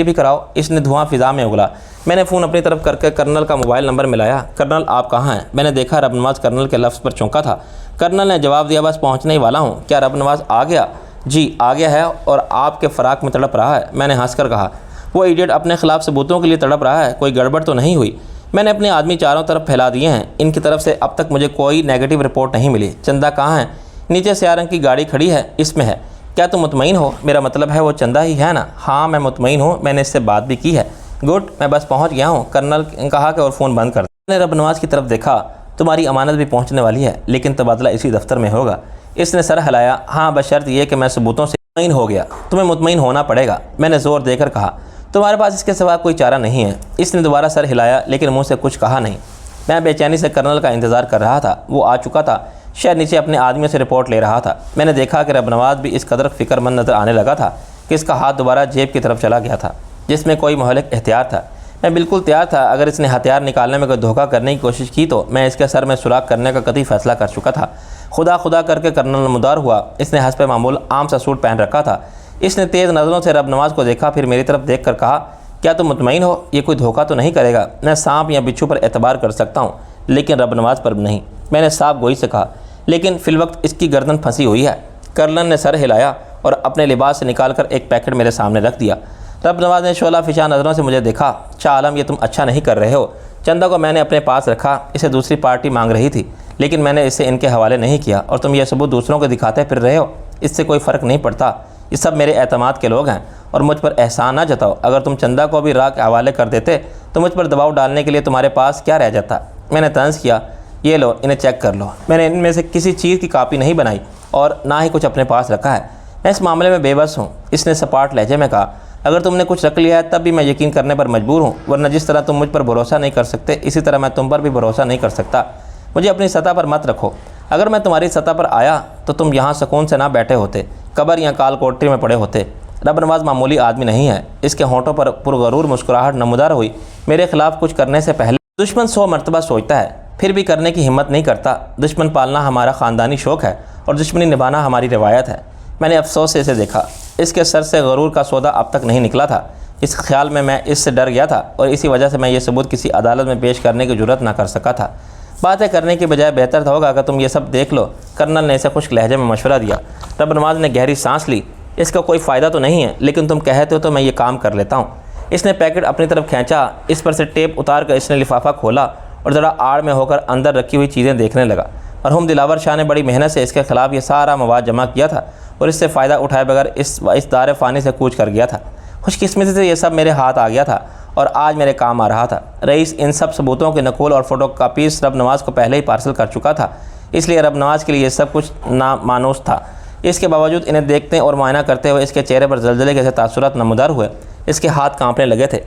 भी कराओ। इसने धुआं फिज़ा में उगला। मैंने फ़ोन अपनी तरफ करके कर्नल का मोबाइल नंबर मिलाया। कर्नल, आप कहाँ हैं? मैंने देखा रब नवाज कर्नल के लफ्ज़ पर चौंका था। कर्नल ने जवाब दिया, बस पहुँचने ही वाला हूँ। क्या रब नवाज आ गया? जी आ गया है और आपके फ़राक में तड़प रहा है। मैंने हंसकर कहा, वो इडियट अपने खिलाफ सबूतों के लिए तड़प रहा है, कोई गड़बड़ तो नहीं हुई? मैंने अपने आदमी चारों तरफ फैला दिए हैं। इनकी तरफ से अब तक मुझे कोई नेगेटिव रिपोर्ट नहीं मिली। चंदा कहाँ है? नीचे स्याह रंग की गाड़ी खड़ी है, इसमें है। क्या तुम मुतमईन हो? मेरा मतलब है वो चंदा ही है ना? हाँ, मैं मुतमईन हूँ, मैंने इससे बात भी की है। गुड, मैं बस पहुँच गया हूँ। कर्नल कहा कि और फ़ोन बंद कर। मैंने रब नवाज की तरफ देखा। तुम्हारी अमानत भी पहुँचने वाली है, लेकिन तबादला इसी दफ्तर में होगा। इसने सर हिलाया। हाँ, बशर्त ये कि मैं सबूतों से मुतमईन हो गया। तुम्हें मुतमईन होना पड़ेगा। मैंने ज़ोर देकर कहा, तुम्हारे पास इसके सिवा कोई चारा नहीं है। इसने दोबारा सर हिलाया, लेकिन मुँह से कुछ कहा नहीं। मैं बेचैनी से कर्नल का इंतज़ार कर रहा था। वो आ चुका था, शायद नीचे अपने आदमियों से रिपोर्ट ले रहा था। मैंने देखा कि रब नवाज भी इस कदर फ़िक्रमंद नज़र आने लगा था कि इसका हाथ दोबारा जेब की तरफ चला गया था, जिसमें कोई महलिक एहतियार था। मैं बिल्कुल तैयार था। अगर इसने हथियार निकालने में कोई धोखा करने की कोशिश की तो मैं इसके सर में सुराख करने का कतई फ़ैसला कर चुका था। खुदा करके कर्नल नमदार हुआ। इसने हस्ब मामूल आम सा सूट पहन रखा था। इसने तेज़ नज़रों से रब नवाज को देखा, फिर मेरी तरफ देख कर कहा, क्या तुम मुतमईन हो? ये कोई धोखा तो नहीं करेगा? मैं सांप या बिच्छू पर एतबार कर सकता हूँ, लेकिन रब नवाज पर नहीं। मैंने साफ गोई से कहा, लेकिन फ़िलवक्त इसकी गर्दन फंसी हुई है। कर्नल ने सर हिलाया और अपने लिबास से निकालकर एक पैकेट मेरे सामने रख दिया। रब नवाज ने शोला फिशा नज़रों से मुझे देखा। शाह आलम, ये तुम अच्छा नहीं कर रहे हो। चंदा को मैंने अपने पास रखा। इसे दूसरी पार्टी मांग रही थी, लेकिन मैंने इसे इनके हवाले नहीं किया, और तुम ये सबूत दूसरों को दिखाते फिर रहे हो। इससे कोई फ़र्क नहीं पड़ता। ये सब मेरे एतमाद के लोग हैं और मुझ पर एहसान ना जताओ। अगर तुम चंदा को भी राह के हवाले कर देते तो मुझ पर दबाव डालने के लिए तुम्हारे पास क्या रह जाता? मैंने तंज किया, ये लो, इन्हें चेक कर लो। मैंने इनमें से किसी चीज़ की कापी नहीं बनाई और ना ही कुछ अपने पास रखा है। मैं इस मामले में बेबस हूँ। इसने सपाट लहजे में कहा, अगर तुमने कुछ रख लिया है तब भी मैं यकीन करने पर मजबूर हूँ, वरना जिस तरह तुम मुझ पर भरोसा नहीं कर सकते, इसी तरह मैं तुम पर भी भरोसा नहीं कर सकता। मुझे अपनी सतह पर मत रखो। अगर मैं तुम्हारी सतह पर आया तो तुम यहाँ सुकून से ना बैठे होते, कब्र या काल कोठरी में पड़े होते। रब नवाज मामूली आदमी नहीं है। इसके होंठों पर पुरगरूर मुस्कुराहट नमूदार हुई। मेरे खिलाफ कुछ करने से पहले दुश्मन 100 मरतबा सोचता है, फिर भी करने की हिम्मत नहीं करता। दुश्मन पालना हमारा ख़ानदानी शौक़ है और दुश्मनी निभाना हमारी रिवायत है। मैंने अफसोस से इसे देखा। इसके सर से गरूर का सौदा अब तक नहीं निकला था। इस ख्याल में मैं इससे डर गया था और इसी वजह से मैं ये सबूत किसी अदालत में पेश करने की जरूरत ना कर सका था। बातें करने की बजाय बेहतर था होगा अगर तुम ये सब देख लो। कर्नल ने इसे खुश्क लहजे में मशवरा दिया। रब नवाज ने गहरी सांस ली। इसका कोई फ़ायदा तो नहीं है, लेकिन तुम कहते हो तो मैं ये काम कर लेता हूँ। इसने पैकेट अपनी तरफ खींचा। इस पर से टेप उतार कर इसने लिफाफा खोला और ज़रा आड़ में होकर अंदर रखी हुई चीज़ें देखने लगा। मरहूम दिलावर शाह ने बड़ी मेहनत से इसके ख़िलाफ़ ये सारा मवाद जमा किया था और इससे फ़ायदा उठाए बगैर इस दार फ़ानी से कूच कर गया था। खुशकिस्मती से ये सब मेरे हाथ आ गया था और आज मेरे काम आ रहा था। रईस इन सब सबूतों के नकूल और फ़ोटो कापीज़ रब नवाज को पहले ही पार्सल कर चुका था, इसलिए रब नवाज के लिए ये सब कुछ नामानूस था। इसके बावजूद इन्हें देखते और मुआयना करते हुए इसके चेहरे पर जल्जले के तासुरात नमूदार हुए। इसके हाथ कांपने लगे थे।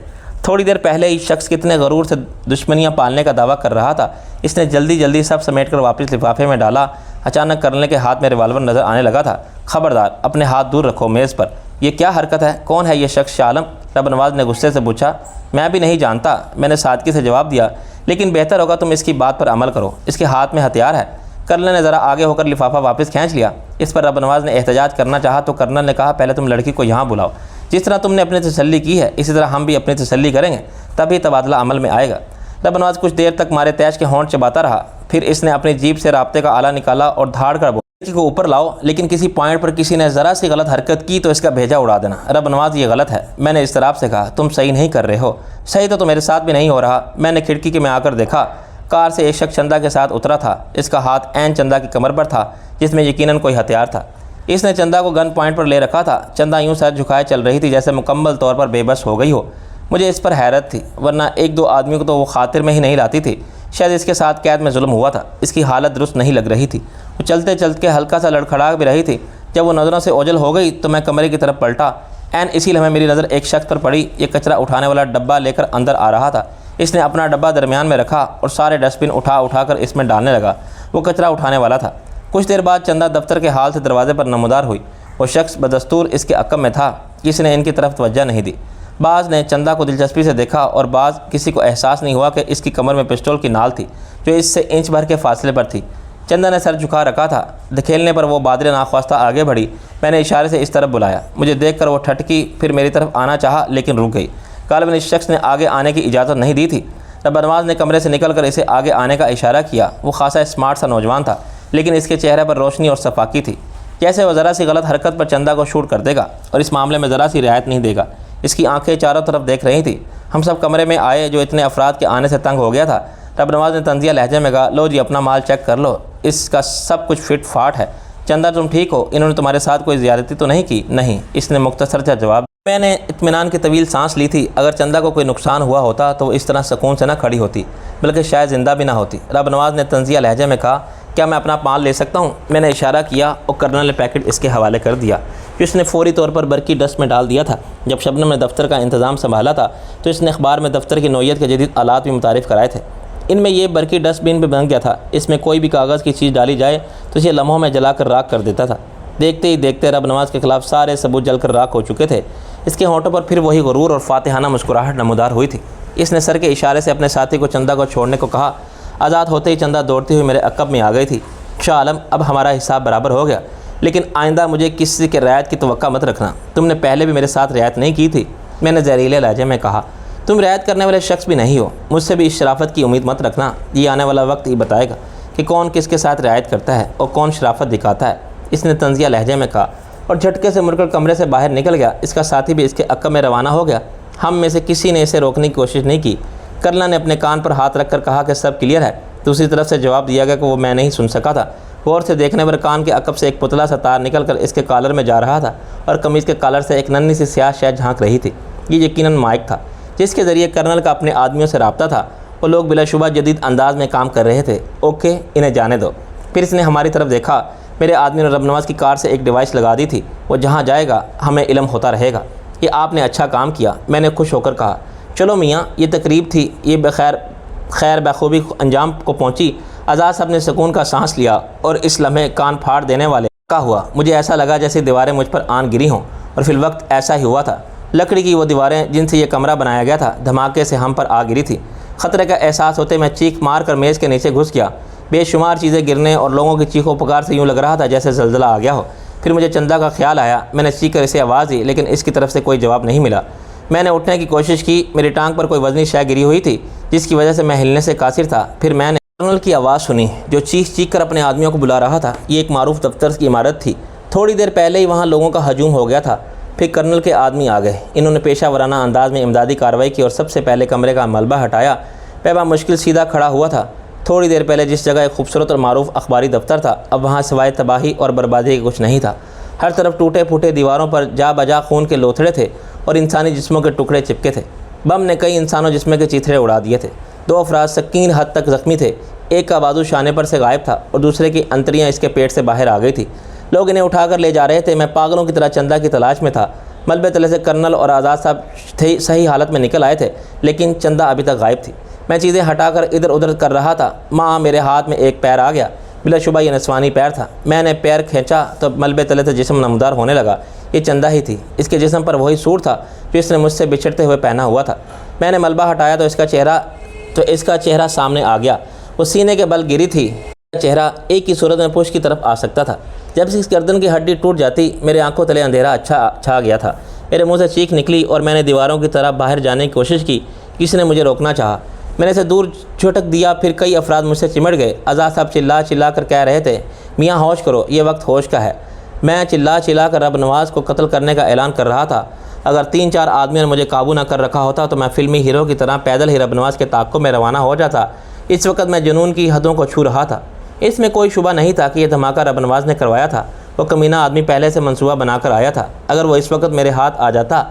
थोड़ी देर पहले ही शख्स कितने गरूर से दुश्मनियाँ पालने का दावा कर रहा था। इसने जल्दी जल्दी सब समेट कर वापस लिफाफे में डाला। अचानक कर्नल के हाथ में रिवाल्वर नज़र आने लगा था। ख़बरदार, अपने हाथ दूर रखो मेज़ पर। यह क्या हरकत है? कौन है ये शख्स? शाह आलम, रब नवाज ने गुस्से से पूछा। मैं भी नहीं जानता, मैंने सादगी से जवाब दिया, लेकिन बेहतर होगा तुम इसकी बात पर अमल करो। इसके हाथ में हथियार है। कर्नल ने ज़रा आगे होकर लिफाफा वापस खींच लिया। इस पर रब नवाज ने एहतजाज करना चाहा तो कर्नल ने कहा, पहले तुम लड़की को यहाँ बुलाओ। जिस तरह तुमने अपनी तसल्ली की है इसी तरह हम भी अपनी तसल्ली करेंगे, तभी तबादला अमल में आएगा। रब नवाज कुछ देर तक मारे तैश के होंठ चबाता रहा, फिर इसने अपनी जीभ से राब्ते का आला निकाला और धाड़ कर बोला को ऊपर लाओ, लेकिन किसी पॉइंट पर किसी ने ज़रा सी गलत हरकत की तो इसका भेजा उड़ा देना। रब नवाज ये गलत है। मैंने इस तरह से कहा, तुम सही नहीं कर रहे हो। सही तो मेरे साथ भी नहीं हो रहा। मैंने खिड़की के में आकर देखा, कार से एक शख्स चंदा के साथ उतरा था। इसका हाथ ऐन चंदा की कमर पर था, जिसमें यकीनन कोई हथियार था। इसने चंदा को गन पॉइंट पर ले रखा था। चंदा यूं सर झुकाए चल रही थी जैसे मुकम्मल तौर पर बेबस हो गई हो। मुझे इस पर हैरत थी, वरना एक दो आदमियों को तो वो खातिर में ही नहीं लाती थी। शायद इसके साथ कैद में जुल्म हुआ था। इसकी हालत दुरुस्त नहीं लग रही थी। वो चलते चलते हल्का सा लड़खड़ा भी रही थी। जब वो नज़रों से ओझल हो गई तो मैं कमरे की तरफ पलटा। ऐन इसी लम्हे मेरी नज़र एक शख्स पर पड़ी। ये कचरा उठाने वाला डब्बा लेकर अंदर आ रहा था। इसने अपना डब्बा दरमियान में रखा और सारे डस्टबिन उठा कर इसमें डालने लगा। वो कचरा उठाने वाला था। कुछ देर बाद चंदा दफ्तर के हाल से दरवाजे पर नमूदार हुई। वो शख्स बदस्तूर इसके अक्म में था। किसी ने इनकी तरफ तवज्जो नहीं दी। बाज़ ने चंदा को दिलचस्पी से देखा और बाज़ किसी को एहसास नहीं हुआ कि इसकी कमर में पिस्टल की नाल थी जो इससे इंच भर के फासले पर थी। चंदा ने सर झुका रखा था। धकेलने पर वो बादल नाख्वास्ता आगे बढ़ी। मैंने इशारे से इस तरफ बुलाया। मुझे देखकर वो ठटकी, फिर मेरी तरफ आना चाहा लेकिन रुक गई। गालिबन इस शख्स ने आगे आने की इजाज़त नहीं दी थी। तब नवाज ने कमरे से निकलकर इसे आगे आने का इशारा किया। वो खासा स्मार्ट सा नौजवान था, लेकिन इसके चेहरे पर रोशनी और सफाकी थी, जैसे वह ज़रा सी गलत हरकत पर चंदा को शूट कर देगा और इस मामले में ज़रा सी रियायत नहीं देगा। इसकी आंखें चारों तरफ देख रही थी। हम सब कमरे में आए जो इतने अफराद के आने से तंग हो गया था। तब नवाज ने तंजिया लहजे में कहा, लो जी अपना माल चेक कर लो, इसका सब कुछ फिट फाट है। चंदा तुम ठीक हो? इन्होंने तुम्हारे साथ कोई ज़्यादती तो नहीं की? नहीं, इसने मुख्तसर सा जवाब। मैंने इत्मीनान की तवील सांस ली थी। अगर चंदा को कोई नुकसान हुआ होता तो वो इस तरह सुकून से ना खड़ी होती, बल्कि शायद ज़िंदा भी ना होती। रब नवाज ने तंजिया लहजे में कहा, क्या मैं अपना माल ले सकता हूँ? मैंने इशारा किया और कर्नल ने पैकेट इसके हवाले कर दिया, जो इसने फौरी तौर पर बरकी डस्ट में डाल दिया था। जब शबनम ने दफ्तर का इंतज़ाम संभाला था तो इसने अखबार में दफ्तर की नौयत के जदीद आलात भी मुतारिफ़ कराए थे। इनमें ये बरकी डस्टबिन भी बन गया था। इसमें कोई भी कागज़ की चीज़ डाली जाए तो इसे लम्हों में जलाकर राख कर देता था। देखते ही देखते रब नवाज के ख़िलाफ़ सारे सबूत जलकर राख हो चुके थे। इसके होंठों पर फिर वही गुरूर और फातिहाना मुस्कुराहट नमूदार हुई थी। इसने सर के इशारे से अपने साथी को चंदा को छोड़ने को कहा। आज़ाद होते ही चंदा दौड़ती हुई मेरे अक़ब में आ गई थी। शाह आलम, अब हमारा हिसाब बराबर हो गया, लेकिन आइंदा मुझे किसी के रियायत की तवक्का मत रखना। तुमने पहले भी मेरे साथ रियायत नहीं की थी। मैंने जहरीले लहजे में कहा, तुम रियायत करने वाले शख्स भी नहीं हो। मुझसे भी इस शराफत की उम्मीद मत रखना। ये आने वाला वक्त ही बताएगा कि कौन किसके साथ रियायत करता है और कौन शराफत दिखाता है, इसने तंजिया लहजे में कहा और झटके से मुड़कर कमरे से बाहर निकल गया। इसका साथी भी इसके अक़ब में रवाना हो गया। हम में से किसी ने इसे रोकने की कोशिश नहीं की। कर्नल ने अपने कान पर हाथ रखकर कहा कि सब क्लियर है। दूसरी तरफ से जवाब दिया गया कि वो मैं नहीं सुन सका था। गौर से देखने पर कान के अक़ब से एक पुतला सा तार निकलकर इसके कॉलर में जा रहा था और कमीज़ के कॉलर से एक नन्ही सी स्याह शय झांक रही थी। ये यकीनन माइक था, जिसके ज़रिए कर्नल का अपने आदमियों से रब्ता था। वो लोग बिलाशुबा जदीद अंदाज में काम कर रहे थे। ओके, इन्हें जाने दो। फिर इसने हमारी तरफ देखा। मेरे आदमी ने रब नवाज की कार से एक डिवाइस लगा दी थी। वो जहाँ जाएगा हमें इल्म होता रहेगा। ये आपने अच्छा काम किया, मैंने खुश होकर कहा। चलो मियाँ, ये तकरीब थी, ये खैर बखूबी अंजाम को पहुँची। आज़ाद साहब ने सुकून का सांस लिया और इस लम्हे कान फाड़ देने वाले का हुआ। मुझे ऐसा लगा जैसे दीवारें मुझ पर आन गिरी हों, और फिल वक्त ऐसा ही हुआ था। लकड़ी की वो दीवारें जिनसे ये कमरा बनाया गया था धमाके से हम पर आ गिरी थी। ख़तरे का एहसास होते मैं चीख मार कर मेज़ के नीचे घुस गया। बेशुमार चीज़ें गिरने और लोगों की चीखों पुकार से यूँ लग रहा था जैसे ज़लज़ला आ गया हो। फिर मुझे चंदा का ख्याल आया। मैंने चीख कर इसे आवाज़ दी, लेकिन इसकी तरफ से कोई जवाब नहीं मिला। मैंने उठने की कोशिश की। मेरी टांग पर कोई वज़नी शय गिरी हुई थी, जिसकी वजह से मैं हिलने से कासिर था। फिर मैंने कर्नल की आवाज़ सुनी, जो चीख कर अपने आदमियों को बुला रहा था। ये एक मारूफ दफ्तर की इमारत थी। थोड़ी देर पहले ही वहाँ लोगों का हजूम हो गया था। फिर कर्नल के आदमी आ गए। इन्होंने पेशा वराना अंदाज में इमदादी कार्रवाई की और सबसे पहले कमरे का मलबा हटाया। पैबा मुश्किल सीधा खड़ा हुआ था। थोड़ी देर पहले जिस जगह एक खूबसूरत और मारूफ अखबारी दफ्तर था, अब वहाँ सिवाय तबाही और बर्बादी कुछ नहीं था। हर तरफ टूटे फूटे दीवारों पर जा बजा खून के लोथड़े थे और इंसानी जिस्मों के टुकड़े चिपके थे। बम ने कई इंसानों जिस्म के चीथड़े उड़ा दिए थे। 2 अफराद सकीन हद तक ज़ख्मी थे। एक का बाजू शाने पर से गायब था और दूसरे की अंतरियाँ इसके पेट से बाहर आ गई थी। लोग इन्हें उठाकर ले जा रहे थे। मैं पागलों की तरह चंदा की तलाश में था। मलबे तले से कर्नल और आज़ाद साहब सही हालत में निकल आए थे, लेकिन चंदा अभी तक गायब थी। मैं चीज़ें हटाकर इधर उधर कर रहा था। माँ, मेरे हाथ में एक पैर आ गया। बिलाशुबा ये नस्वानी पैर था। मैंने पैर खींचा तो मलबे तले से जिस्म नमदार होने लगा। ये चंदा ही थी। इसके जिस्म पर वही सूट था जो इसने मुझसे बिछड़ते हुए पहना हुआ था। मैंने मलबा हटाया तो इसका चेहरा सामने आ गया। वो सीने के बल गिरी थी। चेहरा एक ही सूरत में पुश की तरफ आ सकता था। जब से इस गर्दन की हड्डी टूट जाती, मेरे आंखों तले अंधेरा अच्छा छा गया था। मेरे मुंह से चीख निकली और मैंने दीवारों की तरफ बाहर जाने की कोशिश की। किसी ने मुझे रोकना चाहा, मैंने इसे दूर झटक दिया। फिर कई अफराद मुझसे चिमट गए। आज़ाद साहब चिल्ला चिल्ला कर कह रहे थे, मियाँ होश करो, ये वक्त होश का है। मैं चिल्ला चिल्ला कर रब नवाज़ को कत्ल करने का ऐलान कर रहा था। अगर 3-4 आदमियों ने मुझे काबू न कर रखा होता तो मैं फिल्मी हीरो की तरह पैदल ही रब नवाज़ के ताक़ुब में रवाना हो जाता। इस वक्त मैं जुनून की हदों को छू रहा था। इसमें कोई शुबा नहीं था कि यह धमाका रब नवाज़ ने करवाया था। वो कमीना आदमी पहले से मंसूबा बनाकर आया था। अगर वो इस वक्त मेरे हाथ आ जाता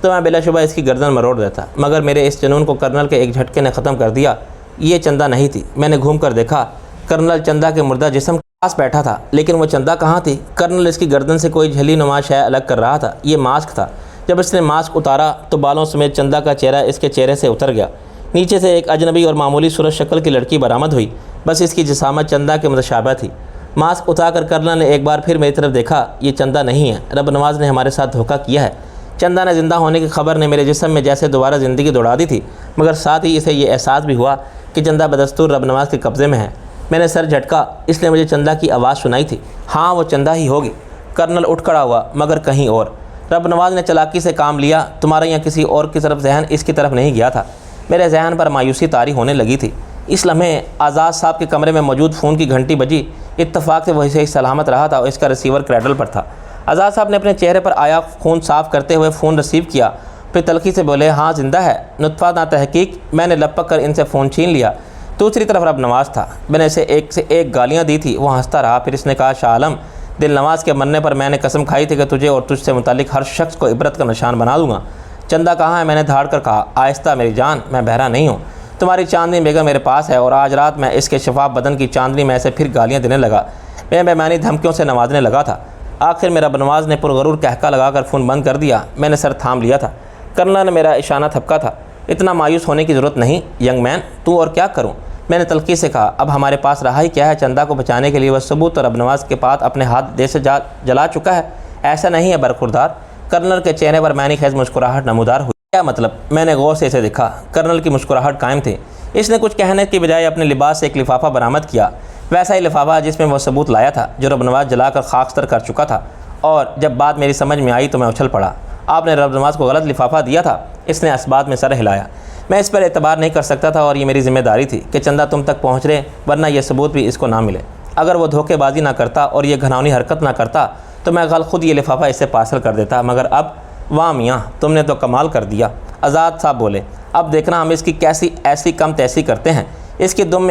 तो मैं बिलाशुबा इसकी गर्दन मरोड़ देता, मगर मेरे इस जुनून को कर्नल के एक झटके ने ख़त्म कर दिया। ये चंदा नहीं थी। मैंने घूम कर देखा, कर्नल चंदा के मुर्दा जिस्म के पास बैठा था, लेकिन वो चंदा कहाँ थी। कर्नल इसकी गर्दन से कोई झली नुमा शय अलग कर रहा था। ये मास्क था। जब इसने मास्क उतारा तो बालों समेत चंदा का चेहरा इसके चेहरे से उतर गया। नीचे से एक अजनबी और मामूली सूरत शक्ल की लड़की बरामद हुई। बस इसकी जिसामत चंदा के मुतशाबह थी। मास्क उतार कर्नल ने एक बार फिर मेरी तरफ देखा। ये चंदा नहीं है, रब नवाज़ ने हमारे साथ धोखा किया है। चंदा ने ज़िंदा होने की खबर ने मेरे जिस्म में जैसे दोबारा ज़िंदगी दौड़ा दी थी, मगर साथ ही इसे ये एहसास भी हुआ कि चंदा बदस्तूर रब नवाज़ के कब्ज़े में है। मैंने सर झटका, इसलिए मुझे चंदा की आवाज़ सुनाई थी। हाँ, वो चंदा ही होगी। कर्नल उठ खड़ा हुआ, मगर कहीं और। रब नवाज़ ने चालाकी से काम लिया। तुम्हारा या किसी और की तरफ जहन इसकी तरफ नहीं गया था। मेरे जहन पर मायूसी तारी होने लगी थी। इस लम्हे आज़ाद साहब के कमरे में मौजूद फ़ोन की घंटी बजी। इत्तफाक से वही सही सलामत रहा था और इसका रिसीवर क्रैडल पर था। आज़ाद साहब ने अपने चेहरे पर आया खून साफ़ करते हुए फ़ोन रिसीव किया। फिर तलखी से बोले, हाँ ज़िंदा है। नुत्फ़ा ना तहकीक। मैंने लपक कर इनसे फ़ोन छीन लिया। दूसरी तरफ रब नवाज़ था। मैंने इसे एक से एक गालियाँ दी थी। वो हंसता रहा। फिर इसने कहा, शाह आलम, दिल नवाज़ के मरने पर मैंने कसम खाई थी कि तुझे और तुझसे मुतालिक हर शख्स को इबरत का निशान बना दूँगा। चंदा कहाँ है? मैंने धाड़ कर कहा। आहिस्ता मेरी जान, मैं बहरा नहीं हूँ। तुम्हारी चांदनी बेगम मेरे पास है और आज रात मैं इसके शफाफ बदन की चांदनी में से फिर गालियाँ देने लगा। मैं बेमानी धमकियों से नवाजने लगा था। आखिर मेरा बनवाज ने पुरगरूर कहका लगाकर फ़ोन बंद कर दिया। मैंने सर थाम लिया था। कर्नल ने मेरा इशारा थपका था। इतना मायूस होने की ज़रूरत नहीं यंग मैन, तू और क्या करूँ? मैंने तलखी से कहा। अब हमारे पास रहा ही क्या है? चंदा को बचाने के लिए वह सबूत और अबनवाज के पास अपने हाथ दे से जला चुका है। ऐसा नहीं है बरखुरदार। कर्नल के चेहरे पर मैनी खैज मुस्कुराहट नमूदार हुई। क्या मतलब? मैंने गौर से इसे देखा। कर्नल की मुस्कुराहट कायम थी। इसने कुछ कहने की बजाय अपने लिबास से एक लिफाफा बरामद किया, वैसा ही लिफाफा जिसमें वह सबूत लाया था जो रबनवाज जलाकर खाकस्तर कर चुका था। और जब बात मेरी समझ में आई तो मैं उछल पड़ा। आपने रबनवाज को गलत लिफाफा दिया था। इसने असबात में सर हिलाया। मैं इस पर एतबार नहीं कर सकता था और ये मेरी जिम्मेदारी थी कि चंदा तुम तक पहुँच रहे, वरना यह सबूत भी इसको ना मिले। अगर वो धोखेबाजी ना करता और ये घनावनी हरकत ना करता तो मैं कल खुद ये लिफाफा इससे पार्सल कर देता। मगर अब वाह मियाँ, तुमने तो कमाल कर दिया। आज़ाद साहब बोले, अब देखना हम इसकी कैसी ऐसी कम तैसी करते हैं। इसकी दुम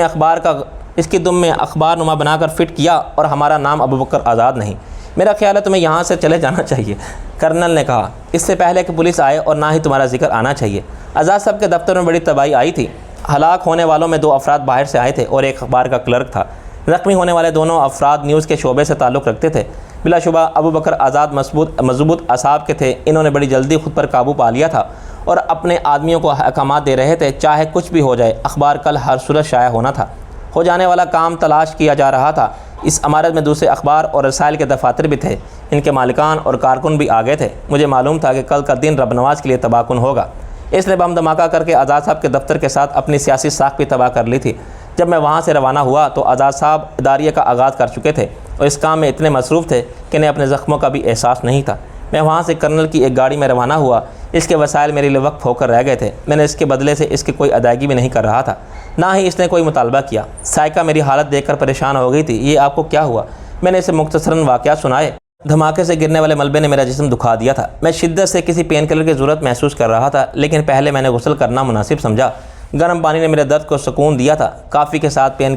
में अखबार नुमा बनाकर फिट किया और हमारा नाम अबू बकर आज़ाद नहीं। मेरा ख्याल है तुम्हें यहाँ से चले जाना चाहिए। कर्नल ने कहा, इससे पहले कि पुलिस आए और ना ही तुम्हारा जिक्र आना चाहिए। आज़ाद साहब के दफ्तर में बड़ी तबाही आई थी। हलाक होने वालों में 2 अफराद बाहर से आए थे और एक अखबार का क्लर्क था। ज़ख्मी होने वाले दोनों अफराद न्यूज़ के शोबे से ताल्लुक़ रखते थे। बिलाशुबा अबू बकर आज़ाद मजबूत असाब के थे। इन्होंने बड़ी जल्दी खुद पर काबू पा लिया था और अपने आदमियों को अहकामात दे रहे थे, चाहे कुछ भी हो जाए। अखबार कल हर सूरत शाया होना था। हो जाने वाला काम तलाश किया जा रहा था। इस इमारत में दूसरे अखबार और रसाइल के दफातर भी थे। इनके मालिकान और कारकुन भी आ गए थे। मुझे मालूम था कि कल का दिन रबनवाज के लिए तबाहकुन होगा। इसने बम धमाका करके आज़ाद साहब के दफ्तर के साथ अपनी सियासी साख भी तबाह कर ली थी। जब मैं वहाँ से रवाना हुआ तो आज़ाद साहब इदारिये का आगाज़ कर चुके थे और इस काम में इतने मसरूफ़ थे कि इन्हें अपने ज़ख्मों का भी एहसास नहीं था। मैं वहाँ से कर्नल की एक गाड़ी में रवाना हुआ। इसके वसाइल मेरे लिए वक्फ होकर रह गए थे। मैंने इसके बदले से इसकी कोई अदायगी भी नहीं कर रहा था, ना ही इसने कोई मुतालबा किया। साइका मेरी हालत देखकर परेशान हो गई थी। ये आपको क्या हुआ? मैंने इसे मुख्तसरन वाक़या सुनाए। धमाके से गिरने वाले मलबे ने मेरा जिस्म दुखा दिया था। मैं शिद्दत से किसी पेन किलर की ज़रूरत महसूस कर रहा था, लेकिन पहले मैंने गुस्ल करना मुनासिब समझा। गर्म पानी ने मेरे दर्द को सुकून दिया था। काफ़ी के साथ पेन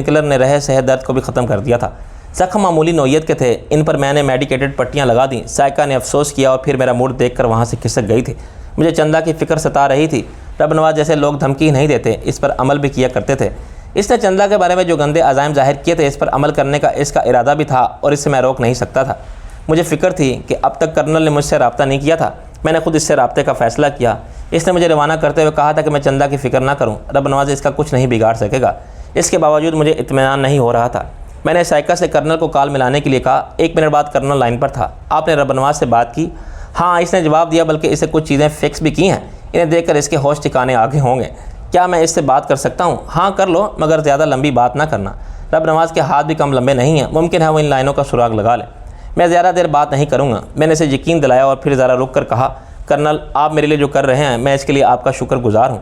किलर ने रहे सेहत दर्द को भी ख़त्म कर दिया था। ज़ख्म मामूली नौयत के थे। इन पर मैंने मेडिकेटेड पट्टियाँ लगा दी। साइका ने अफसोस किया और फिर मेरा मूड देखकर वहाँ से खिसक गई थी। मुझे चंदा की फ़िक्र सता रही थी। रबनवाज जैसे लोग धमकी नहीं देते, इस पर अमल भी किया करते थे। इसने चंदा के बारे में जो गंदे अज़ाइम ज़ाहिर किए थे, इस पर अमल करने का इसका इरादा भी था और इससे मैं रोक नहीं सकता था। मुझे फ़िक्र थी कि अब तक कर्नल ने मुझसे रब्ता नहीं किया था। मैंने खुद इससे रब्ते का फ़ैसला किया। इसने मुझे रवाना करते हुए कहा था कि मैं चंदा की फ़िक्र ना करूँ, रबनवाज इसका कुछ नहीं बिगाड़ सकेगा। इसके बावजूद मुझे इत्मीनान नहीं हो रहा था। मैंने साइका से कर्नल को कॉल मिलाने के लिए कहा। 1 मिनट बाद कर्नल लाइन पर था। आपने रबनवाज से बात की? हाँ, इसने जवाब दिया, बल्कि इसे कुछ चीज़ें फिक्स भी की हैं। इन्हें देखकर इसके होश ठिकाने आगे होंगे। क्या मैं इससे बात कर सकता हूँ? हाँ कर लो, मगर ज़्यादा लंबी बात ना करना। रबनवाज के हाथ भी कम लंबे नहीं हैं। मुमकिन है वो इन लाइनों का सुराग लगा ले। मैं ज़्यादा देर बात नहीं करूँगा। मैंने इसे यकीन दिलाया और फिर ज़रा रुक कर कहा, कर्नल आप मेरे लिए जो कर रहे हैं मैं इसके लिए आपका शुक्रगुजार हूँ।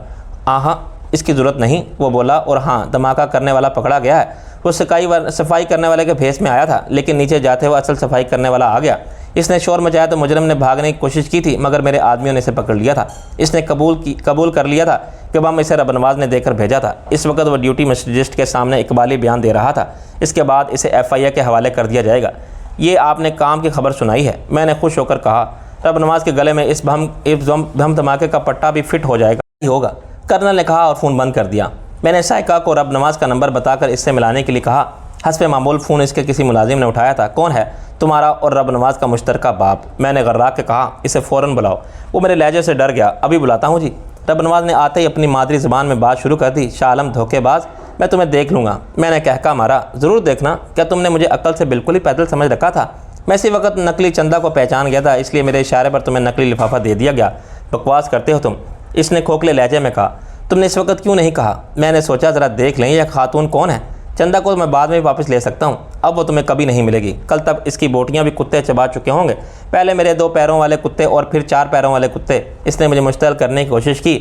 हाँ, इसकी ज़रूरत नहीं, वो बोला। और हाँ, धमाका करने वाला पकड़ा गया है। वो सफाई करने वाले के भेस में आया था, लेकिन नीचे जाते हुए असल सफाई करने वाला आ गया। इसने शोर मचाया तो मुजरम ने भागने की कोशिश की थी, मगर मेरे आदमियों ने इसे पकड़ लिया था। इसने कबूल कर लिया था कि बम इसे रबनवाज ने देकर भेजा था। इस वक्त वो ड्यूटी मजिस्ट्रेट के सामने इकबाली बयान दे रहा था। इसके बाद इसे FIA के हवाले कर दिया जाएगा। ये आपने काम की खबर सुनाई है। मैंने खुश होकर कहा, रबनवाज के गले में इस बम धमाके का पट्टा भी फिट हो जाएगा ही होगा। कर्नल ने कहा और फ़ोन बंद कर दिया। मैंने साइका को रबनवाज का नंबर बताकर इससे मिलाने के लिए कहा। हस्बे मामूल फ़ोन इसके किसी मुलाजिम ने उठाया था। कौन है? तुम्हारा और रबनवाज का मुश्तरका बाप। मैंने गर्रा के कहा, इसे फ़ौरन बुलाओ। वो मेरे लहजे से डर गया। अभी बुलाता हूँ जी। रबनवाज ने आते ही अपनी मादरी ज़बान में बात शुरू कर दी। शाह आलम धोखेबाज, मैं तुम्हें देख लूँगा। मैंने कहका मारा, ज़रूर देखना। क्या तुमने मुझे अक्ल से बिल्कुल ही पैदल समझ रखा था? मैं इसी वक्त नकली चंदा को पहचान गया था, इसलिए मेरे इशारे पर तुम्हें नकली लिफाफा दे दिया गया। बकवास करते हो तुम, इसने खोखले लहजे में कहा। तुमने इस वक्त क्यों नहीं कहा? मैंने सोचा ज़रा देख लें यह खातून कौन है। चंदा को मैं बाद में वापस ले सकता हूँ, अब वो तुम्हें कभी नहीं मिलेगी। कल तक इसकी बोटियाँ भी कुत्ते चबा चुके होंगे, पहले मेरे 2 पैरों वाले कुत्ते और फिर 4 पैरों वाले कुत्ते। इसने मुझे मुश्तल करने की कोशिश की।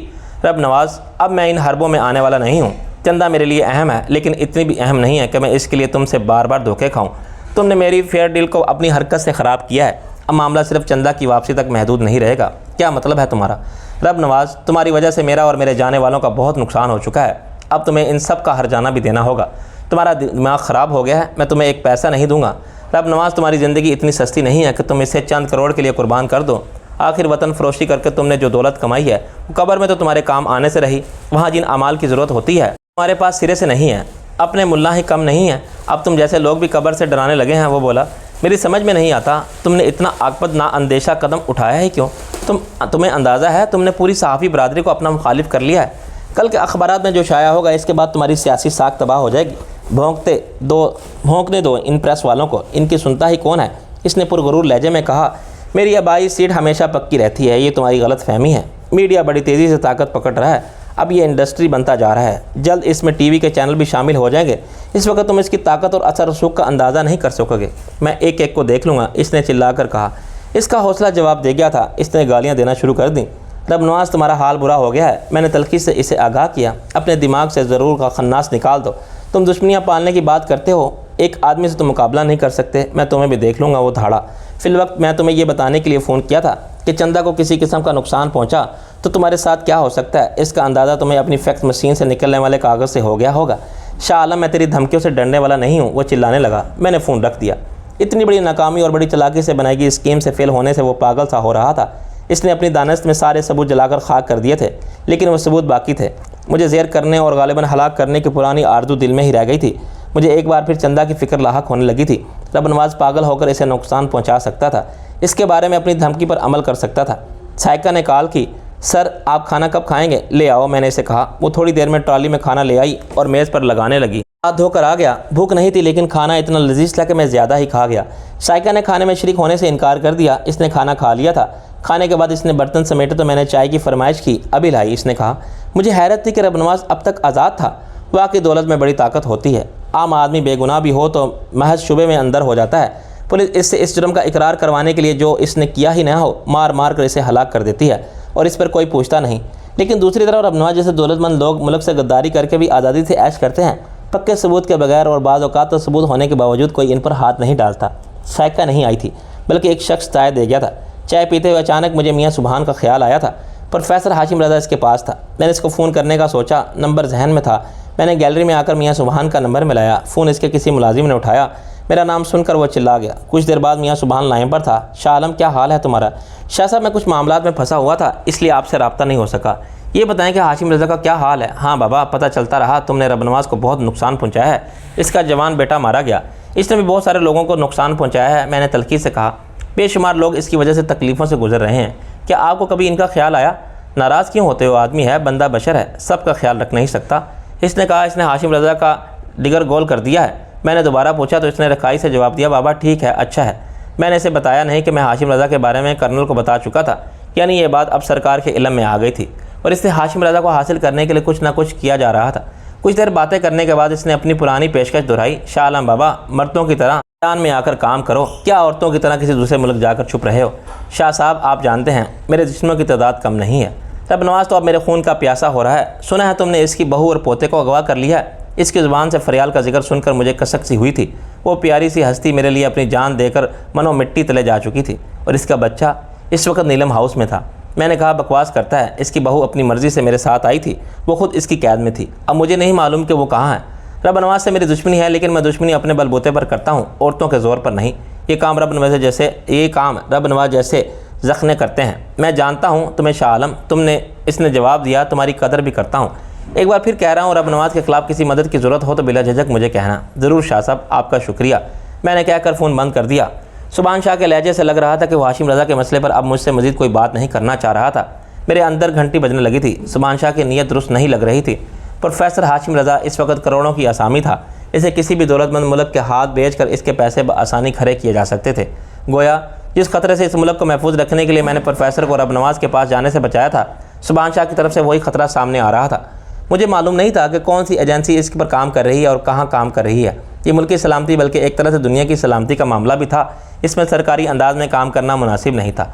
रबनवाज, अब मैं इन हरबों में आने वाला नहीं हूँ। चंदा मेरे लिए अहम है, लेकिन इतनी भी अहम नहीं है कि मैं इसके लिए तुमसे बार बार धोखे खाऊँ। तुमने मेरी फेयर डील को अपनी हरकत से ख़राब किया है। अब मामला सिर्फ चंदा की वापसी तक महदूद नहीं रहेगा। क्या मतलब है तुम्हारा? रबनवाज, तुम्हारी वजह से मेरा और मेरे जाने वालों का बहुत नुकसान हो चुका है। अब तुम्हें इन सब का हर्जाना भी देना होगा। तुम्हारा दिमाग ख़राब हो गया है। मैं तुम्हें एक पैसा नहीं दूंगा। रबनवाज, तुम्हारी ज़िंदगी इतनी सस्ती नहीं है कि तुम इसे चंद करोड़ के लिए कुर्बान कर दो। आखिर वतन फरोशी करके तुमने जो दौलत कमाई है वो कब्र में तो तुम्हारे काम आने से रही। वहाँ जिन अमाल की ज़रूरत होती है तुम्हारे पास सिरे से नहीं है। अपने मुल्ला ही कम नहीं है, अब तुम जैसे लोग भी कब्र से डराने लगे हैं। वो बोला, मेरी समझ में नहीं आता तुमने इतना आकबत नाअंदेशा कदम उठाया है क्यों? तुम्हें अंदाज़ा है तुमने पूरी सहाफ़ी बरादरी को अपना मुखालिफ कर लिया है। कल के अखबारात में जो शाया होगा, इसके बाद तुम्हारी सियासी साख तबाह हो जाएगी। भोंकने दो इन प्रेस वालों को, इनकी सुनता ही कौन है? इसने पुरगरूर लहजे में कहा, मेरी आबाई सीट हमेशा पक्की रहती है, ये तुम्हारी गलत फहमी है। मीडिया बड़ी तेज़ी से ताकत पकड़ रहा है। अब ये इंडस्ट्री बनता जा रहा है, जल्द इसमें TV के चैनल भी शामिल हो जाएंगे। इस वक्त तुम इसकी ताकत और असर रसूख का अंदाज़ा नहीं कर सकोगे। मैं एक एक को देख लूँगा, इसने चिल्लाकर कहा। इसका हौसला जवाब दे गया था। इसने गालियाँ देना शुरू कर दी। रबनवाज, तुम्हारा हाल बुरा हो गया है। मैंने तल्खी से इसे आगाह किया। अपने दिमाग से ज़रूर का खन्नास निकाल दो। तुम दुश्मनियाँ पालने की बात करते हो, एक आदमी से तुम मुकाबला नहीं कर सकते। मैं तुम्हें भी देख लूँगा। वो धाड़ा। फिलवक्त मैं तुम्हें ये बताने के लिए फ़ोन किया था कि चंदा को किसी किस्म का नुकसान पहुँचा तो तुम्हारे साथ क्या हो सकता है, इसका अंदाज़ा तुम्हें अपनी फैक्स मशीन से निकलने वाले कागज़ से हो गया होगा। शाह आलम, मैं तेरी धमकियों से डरने वाला नहीं हूँ। वो चिल्लाने लगा। मैंने फ़ोन रख दिया। इतनी बड़ी नाकामी और बड़ी चालाकी से बनाई गई स्कीम से फेल होने से वो पागल सा हो रहा था। इसने अपनी दानस्त में सारे सबूत जलाकर खाक कर दिए थे, लेकिन वो सबूत बाकी थे। मुझे ज़ेर करने और गालिबन हलाक करने की पुरानी आरज़ू दिल में ही रह गई थी। मुझे एक बार फिर चंदा की फ़िक्र लाहक होने लगी थी। रबनवाज पागल होकर इसे नुकसान पहुंचा सकता था, इसके बारे में अपनी धमकी पर अमल कर सकता था। साइका ने कॉल की, सर आप खाना कब खाएंगे? ले आओ, मैंने इसे कहा। वो थोड़ी देर में ट्रॉली में खाना ले आई और मेज़ पर लगाने लगी। हाथ धोकर आ गया। भूख नहीं थी, लेकिन खाना इतना लजीज था कि मैं ज़्यादा ही खा गया। साइका ने खाने में शरीक होने से इनकार कर दिया। इसने खाना खा लिया था। खाने के बाद इसने बर्तन समेटे तो मैंने चाय की फरमाइश की। अभी लाई, इसने कहा। मुझे हैरत थी कि रबनवाज अब तक आज़ाद था। वाकई दौलत में बड़ी ताकत होती है। आम आदमी बेगुनाह भी हो तो महज शुबे में अंदर हो जाता है। पुलिस इससे इस जुर्म का इकरार करवाने के लिए जो इसने किया ही ना हो, मार मार कर इसे हलाक कर देती है और इस पर कोई पूछता नहीं। लेकिन दूसरी तरफ रबनवाज जैसे दौलतमंद लोग मुल्क से गद्दारी करके भी आज़ादी से ऐश करते हैं, पक्के सबूत के बगैर, और बाज़ औक़ात तो सबूत होने के बावजूद कोई इन पर हाथ नहीं डालता। साइका नहीं आई थी, बल्कि एक शख्स चाय दे गया था। चाय पीते हुए अचानक मुझे मियाँ सुबहान का ख्याल आया था। प्रोफेसर हाशिम रज़ा इसके पास था। मैंने इसको फ़ोन करने का सोचा, नंबर जहन में था। मैंने गैलरी में आकर मियाँ सुबहान का नंबर मिलाया। फ़ोन इसके किसी मुलाजिम ने उठाया। मेरा नाम सुनकर वो चिल्ला गया। कुछ देर बाद मियाँ सुबहान लाइन पर था। शाह आलम, क्या हाल है तुम्हारा? शाह साहब, मैं कुछ मामलात में फंसा हुआ था, इसलिए आपसे रब्ता नहीं हो सका। ये बताएं कि हाशिम रज़ा का क्या हाल है? हाँ बाबा, पता चलता रहा तुमने रबनवाज को बहुत नुकसान पहुँचाया है। इसका जवान बेटा मारा गया। इसने भी बहुत सारे लोगों को नुकसान पहुँचाया है। मैंने तल्खी से कहा, बेशुमार लोग इसकी वजह से तकलीफ़ों से गुजर रहे हैं। क्या आपको कभी इनका ख्याल आया? नाराज़ क्यों होते हो? आदमी है, बंदा बशर है, सबका ख्याल रख नहीं सकता। इसने कहा, इसने हाशिम रज़ा का डिगर गोल कर दिया है। मैंने दोबारा पूछा तो इसने रखाई से जवाब दिया, बाबा ठीक है, अच्छा है। मैंने इसे बताया नहीं कि मैं हाशिम रज़ा के बारे में कर्नल को बता चुका था, यानी ये बात अब सरकार के इल्म में आ गई थी और इससे हाशिम रज़ा को हासिल करने के लिए कुछ ना कुछ किया जा रहा था। कुछ देर बातें करने के बाद इसने अपनी पुरानी पेशकश दोहराई, शाह आलम बाबा, मर्दों की तरह मैदान में आकर काम करो, क्या औरतों की तरह किसी दूसरे मुल्क जाकर छुप रहे हो? शाह साहब, आप जानते हैं मेरे दुश्मनों की तादाद कम नहीं है। रब नवाज तो अब मेरे खून का प्यासा हो रहा है। सुना है तुमने इसकी बहू और पोते को अगवा कर लिया है। इसकी ज़ुबान से फरियाल का जिक्र सुनकर मुझे कसक सी हुई थी। वो प्यारी सी हस्ती मेरे लिए अपनी जान देकर मनो मिट्टी तले जा चुकी थी और इसका बच्चा इस वक्त नीलम हाउस में था। मैंने कहा, बकवास करता है, इसकी बहू अपनी मर्ज़ी से मेरे साथ आई थी, वो खुद इसकी कैद में थी। अब मुझे नहीं मालूम कि वो कहाँ है। रब नवाज से मेरी दुश्मनी है, लेकिन मैं दुश्मनी अपने बलबूते पर करता हूँ, औरतों के ज़ोर पर नहीं। ये काम रब नवाज जैसे ज़ख्ने करते हैं। मैं जानता हूँ तुम्हें शाह आलम, तुमने इसने जवाब दिया, तुम्हारी कदर भी करता हूँ। एक बार फिर कह रहा हूँ, रब नवाज के ख़िलाफ़ किसी मदद की ज़रूरत हो तो बिला झिझक मुझे कहना। ज़रूर शाह साहब, आपका शुक्रिया। मैंने कहकर फ़ोन बंद कर दिया। सुभान शाह के लहजे से लग रहा था कि वो हाशिम रज़ा के मसले पर अब मुझसे मज़ीद कोई बात नहीं करना चाह रहा था। मेरे अंदर घंटी बजने लगी थी। सुभान शाह की नीयत दुरुस्त नहीं लग रही थी। प्रोफेसर हाशिम रज़ा इस वक्त करोड़ों की आसामी था। इसे किसी भी दौलतमंद मुल्क के हाथ बेचकर इसके पैसे आसानी खड़े किए जा सकते थे। गोया जिस खतरे से इस मुल्क को महफूज रखने के लिए मैंने प्रोफेसर को रब नवाज के पास जाने से बचाया था, सुभान शाह की तरफ से वही खतरा सामने आ रहा था। मुझे मालूम नहीं था कि कौन सी एजेंसी इस पर काम कर रही है और कहाँ काम कर रही है। ये मुल्क की सलामती बल्कि एक तरह से दुनिया की सलामती का मामला भी था। इसमें सरकारी अंदाज में काम करना मुनासिब नहीं था।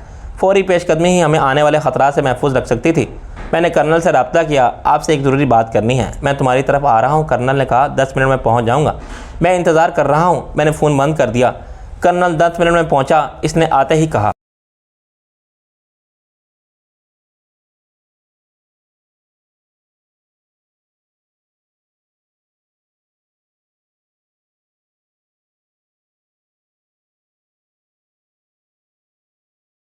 फौरी पेशकदमी ही हमें आने वाले ख़तरात से महफूज रख सकती थी। मैंने कर्नल से रब्ता किया, आपसे एक ज़रूरी बात करनी है। मैं तुम्हारी तरफ आ रहा हूँ। कर्नल ने कहा, 10 मिनट में पहुँच जाऊँगा। मैं इंतज़ार कर रहा हूँ। मैंने फ़ोन बंद कर दिया। कर्नल 10 मिनट में पहुँचा। इसने आते ही कहा,